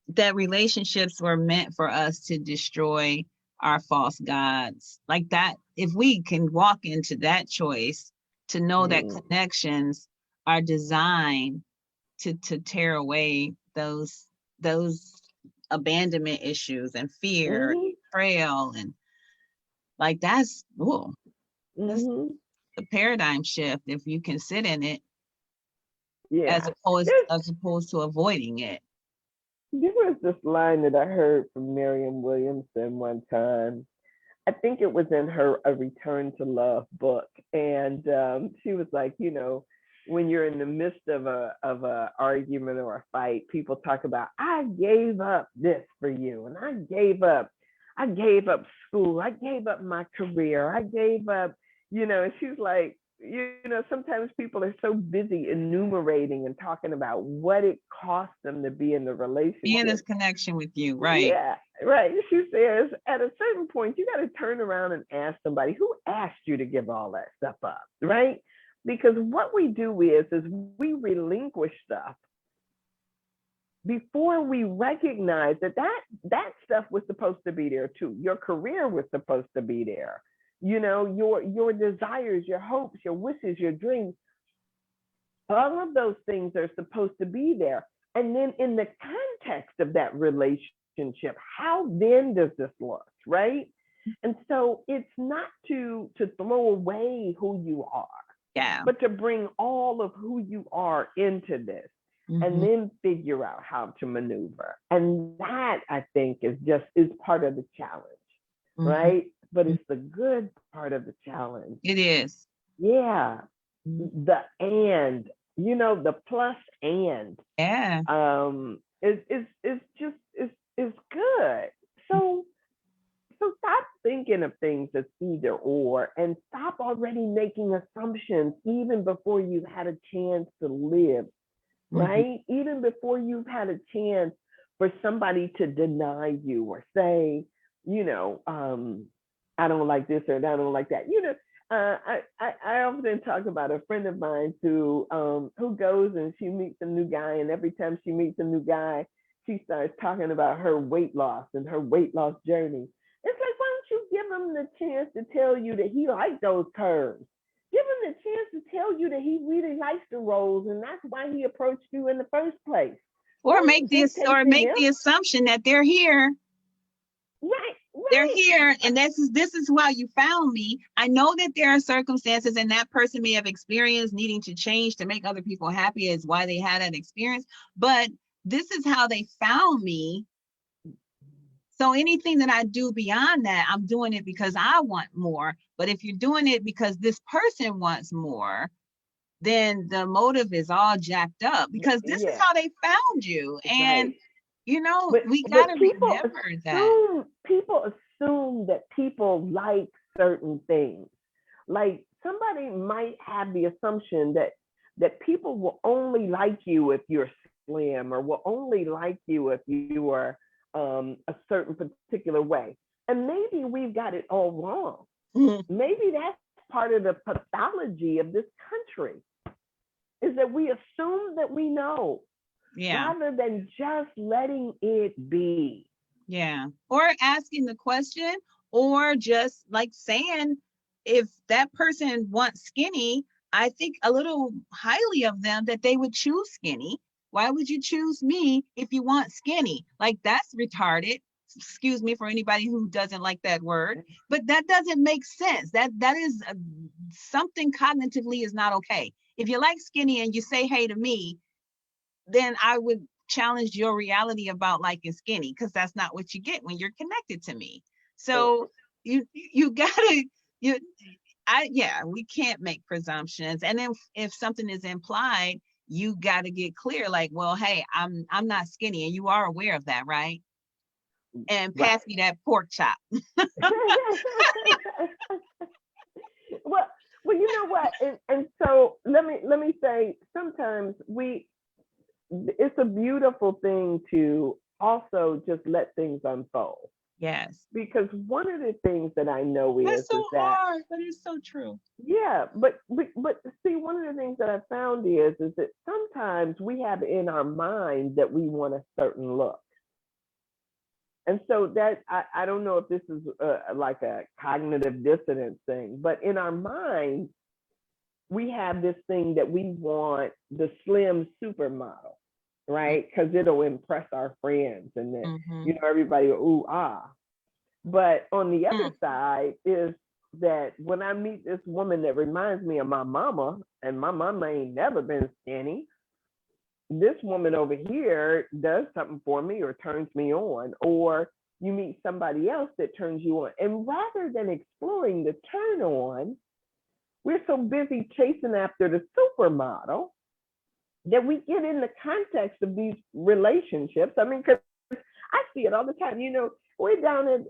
that relationships were meant for us to destroy our false gods. Like that, if we can walk into that choice to know that mm, connections are designed to tear away those abandonment issues and fear, mm-hmm, betrayal, and like that's mm-hmm, the paradigm shift if you can sit in it yeah. as opposed to avoiding it. There was this line that I heard from Marianne Williamson one time. I think it was in her A Return to Love book, and she was like, when you're in the midst of a argument or a fight, people talk about, I gave up this for you, and I gave up school, I gave up my career, I gave up, and she's like, sometimes people are so busy enumerating and talking about what it costs them to be in the Be in this relationship. connection with you, right? Yeah, right. She says at a certain point, you got to turn around and ask somebody who asked you to give all that stuff up, right? Because what we do is we relinquish stuff before we recognize that stuff was supposed to be there too. Your career was supposed to be there. Your desires, your hopes, your wishes, your dreams, all of those things are supposed to be there. And then in the context of that relationship, how then does this look, right? And so it's not to throw away who you are, Yeah. but to bring all of who you are into this and then figure out how to maneuver. And that, I think, is part of the challenge, right? But it's the good part of the challenge. It is. Yeah. The plus and Yeah. is good. So stop thinking of things as either or, and stop already making assumptions even before you've had a chance to live, right? Even before you've had a chance for somebody to deny you or say, I don't like this or I don't like that. I often talk about a friend of mine who goes and she meets a new guy, and every time she meets a new guy, she starts talking about her weight loss and her weight loss journey. It's like, why don't you give him the chance to tell you that he likes those curves? Give him the chance to tell you that he really likes the rolls, and that's why he approached you in the first place. Or make the assumption that they're here. Right. They're here, and this is why you found me. I know that there are circumstances, and that person may have experienced needing to change to make other people happy, is why they had that experience. But this is how they found me. So anything that I do beyond that, I'm doing it because I want more. But if you're doing it because this person wants more, then the motive is all jacked up, because this is how they found you. And we got to remember that. People assume that people like certain things. Like somebody might have the assumption that people will only like you if you're slim, or will only like you if you are a certain particular way. And maybe we've got it all wrong. Maybe that's part of the pathology of this country, is that we assume that we know, rather than just letting it be. Yeah. Or asking the question, or just like saying, if that person wants skinny, I think a little highly of them that they would choose skinny. Why would you choose me if you want skinny? Like, that's retarded. Excuse me for anybody who doesn't like that word, but that doesn't make sense. That is something cognitively is not okay. If you like skinny and you say hey to me, then I would challenge your reality about liking skinny, because that's not what you get when you're connected to me. So you gotta we can't make presumptions. And then if something is implied, you got to get clear, like, well, hey, I'm not skinny, and you are aware of that, right? And pass me that pork chop. well, you know what? And so let me say, sometimes it's a beautiful thing to also just let things unfold. Yes. Because one of the things that I know is so that hard, but it's so true. Yeah, but see, one of the things that I found is that sometimes we have in our mind that we want a certain look. And so that I don't know if this is like a cognitive dissonance thing, but in our mind, we have this thing that we want the slim supermodel, right? Because it'll impress our friends, and then everybody will ooh ah. But on the other side is that when I meet this woman that reminds me of my mama, and my mama ain't never been skinny, this woman over here does something for me or turns me on. Or you meet somebody else that turns you on. And rather than exploring the turn on, we're so busy chasing after the supermodel that we get in the context of these relationships. I mean, because I see it all the time. We're down at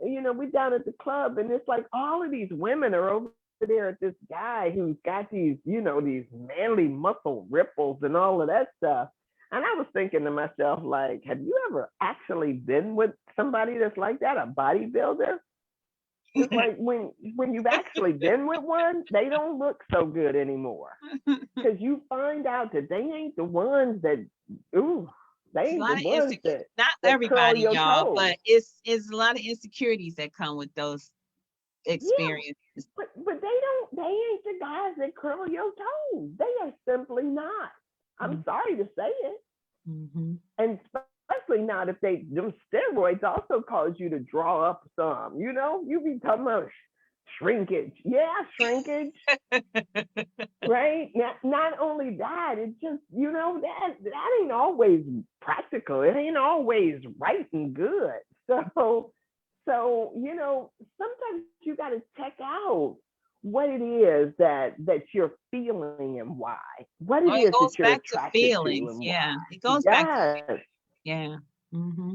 the club, and it's like all of these women are over there at this guy who's got these, these manly muscle ripples and all of that stuff. And I was thinking to myself, like, have you ever actually been with somebody that's like that, a bodybuilder? It's like when you've actually been with one, they don't look so good anymore. Because you find out that they ain't the ones that, ooh, they It's a ain't the lot of ones not that curl everybody, your y'all, toes. but it's a lot of insecurities that come with those Yeah, experiences. but they ain't the guys that curl your toes. They are simply not. I'm sorry to say it. Mm-hmm. And especially not if them steroids also cause you to draw up some. You be talking about shrinkage. Yeah, shrinkage. Right? Not only that, it's just, that ain't always practical. It ain't always right and good. So, sometimes you got to check out what it is that you're feeling and why. What it Oh, it is goes that you're back to attracted to feelings. and why. Yeah, it goes back to Yes. yeah. Mm-hmm.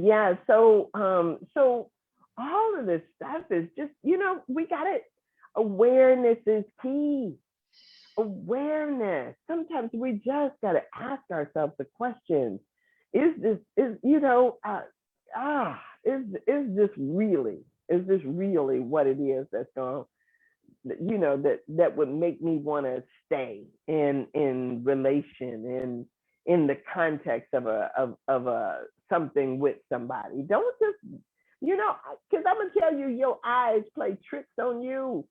Yeah. So all of this stuff is just, we got it. Awareness is key. Awareness. Sometimes we just got to ask ourselves the question: is this really what it is that's going, that would make me want to stay in relation, in the context of a something with somebody. Don't just, because I'm gonna tell you, your eyes play tricks on you.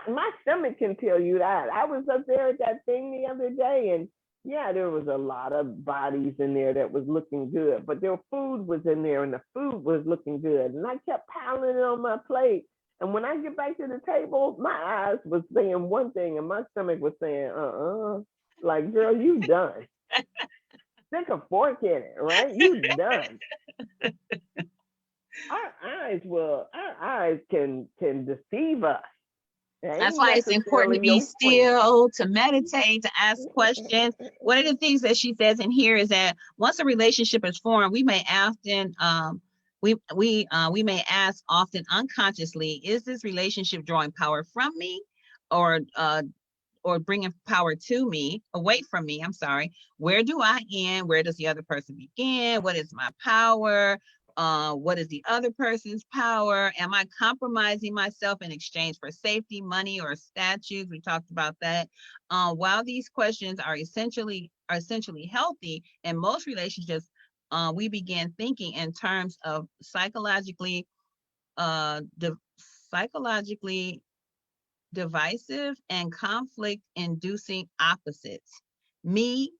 My stomach can tell you that. I was up there at that thing the other day, and yeah, there was a lot of bodies in there that was looking good, but their food was in there, and the food was looking good, and I kept piling it on my plate. And when I get back to the table, my eyes was saying one thing, and my stomach was saying, like, girl, you done. Stick a fork in it, right? You done. Our eyes can deceive us. It That's ain't why it's important to necessarily be your friend. still, to meditate, to ask questions. One of the things that she says in here is that once a relationship is formed, we may often we may ask often unconsciously, is this relationship drawing power from me, or bringing power to me, away from me? I'm sorry. Where do I end? Where does the other person begin? What is my power? What is the other person's power? Am I compromising myself in exchange for safety, money, or statues? We talked about that. While these questions are essentially healthy, in most relationships, we begin thinking in terms of psychologically divisive and conflict inducing opposites. Me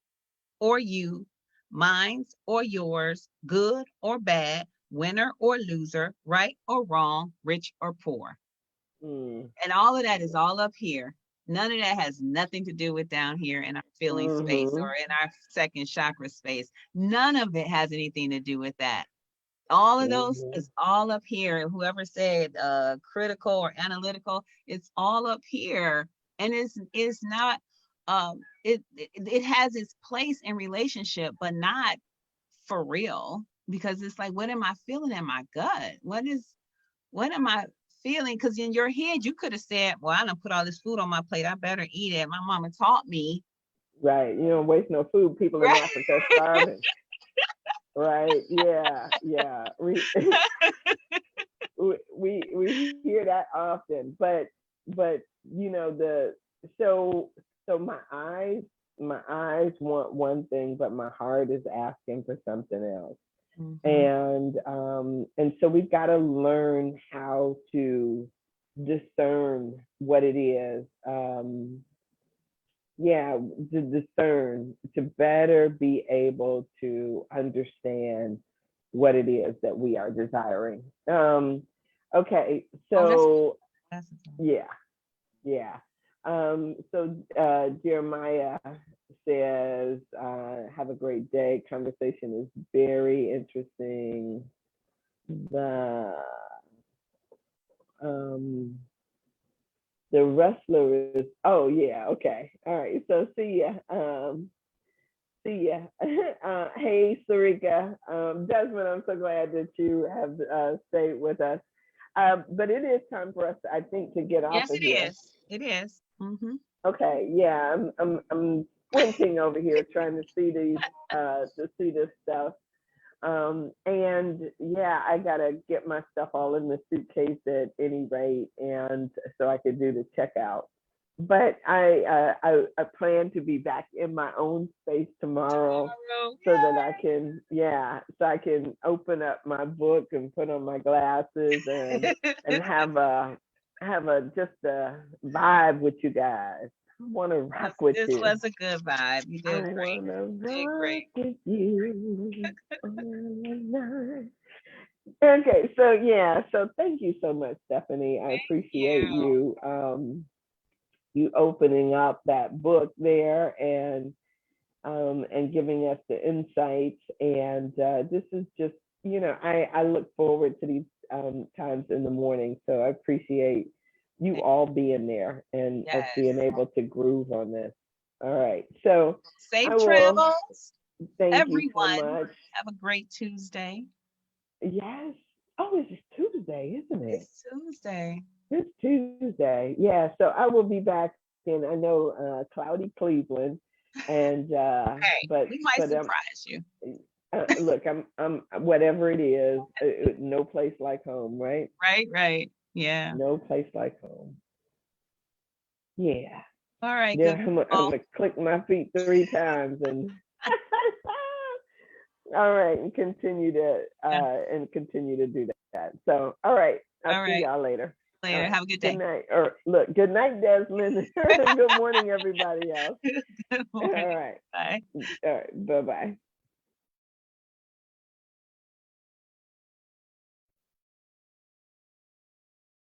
or you, mine or yours, good or bad, winner or loser, right or wrong, rich or poor. And all of that is all up here. None of that has nothing to do with down here in our feeling space Mm-hmm. or in our second chakra space. None of it has anything to do with that. All of those Mm-hmm. is all up here. Whoever said critical or analytical, it's all up here. And it's not it has its place in relationship, but not for real. Because it's like, what am I feeling in my gut? What am I feeling? Because in your head, you could have said, well, I done put all this food on my plate. I better eat it. My mama taught me. Right. You don't waste no food. People in Right. Africa are starving. Right. Yeah. Yeah. We hear that often, but the so my eyes want one thing, but my heart is asking for something else. Mm-hmm. And so we've got to learn how to discern what it is. Yeah, to discern, to better be able to understand what it is that we are desiring. Okay, Oh, so that's yeah, yeah. Jeremiah says, have a great day. Conversation is very interesting. The um, the wrestler is, oh yeah, okay. All right. So see ya. See ya. Hey, Sarika. Desmond, I'm so glad that you have stayed with us. But it is time for us, I think, to get off Yes, of it here. is. It is. Mm-hmm. Okay, yeah, I'm squinting over here trying to see this stuff. And yeah, I gotta get my stuff all in the suitcase at any rate, and so I could do the checkout. But I plan to be back in my own space tomorrow, Tomorrow. so that I can, yeah, so I can open up my book and put on my glasses and have a just a vibe with you guys. I want to rock with This you. was a good vibe. You I did great. wanna Did rock great. with you all night. Okay, so yeah, so thank you so much, Stephanie. I appreciate You. you you opening up that book there and giving us the insights. And this is just, I look forward to these times in the morning. So I appreciate you all being there and us Yes. being able to groove on this. All right. So Safe I will travels, thank you so everyone. much. Have a great Tuesday. Yes. Oh, it's just Tuesday, isn't it? It's Tuesday. It's Tuesday. Yeah. So I will be back in, I know, cloudy Cleveland. And Hey, we might but surprise you. look, I'm whatever it is, no place like home, right? Right, right. Yeah. No place like home. Yeah. All right, Yeah, good I'm people. gonna click my feet 3 times and all right, Yeah. and continue to do that. So, all right, I'll All see right. y'all later. All Later. right, Have a good good day. night. Or look, good night, Desmond. Good morning, everybody else. Good All morning. right, Bye. all right, bye bye.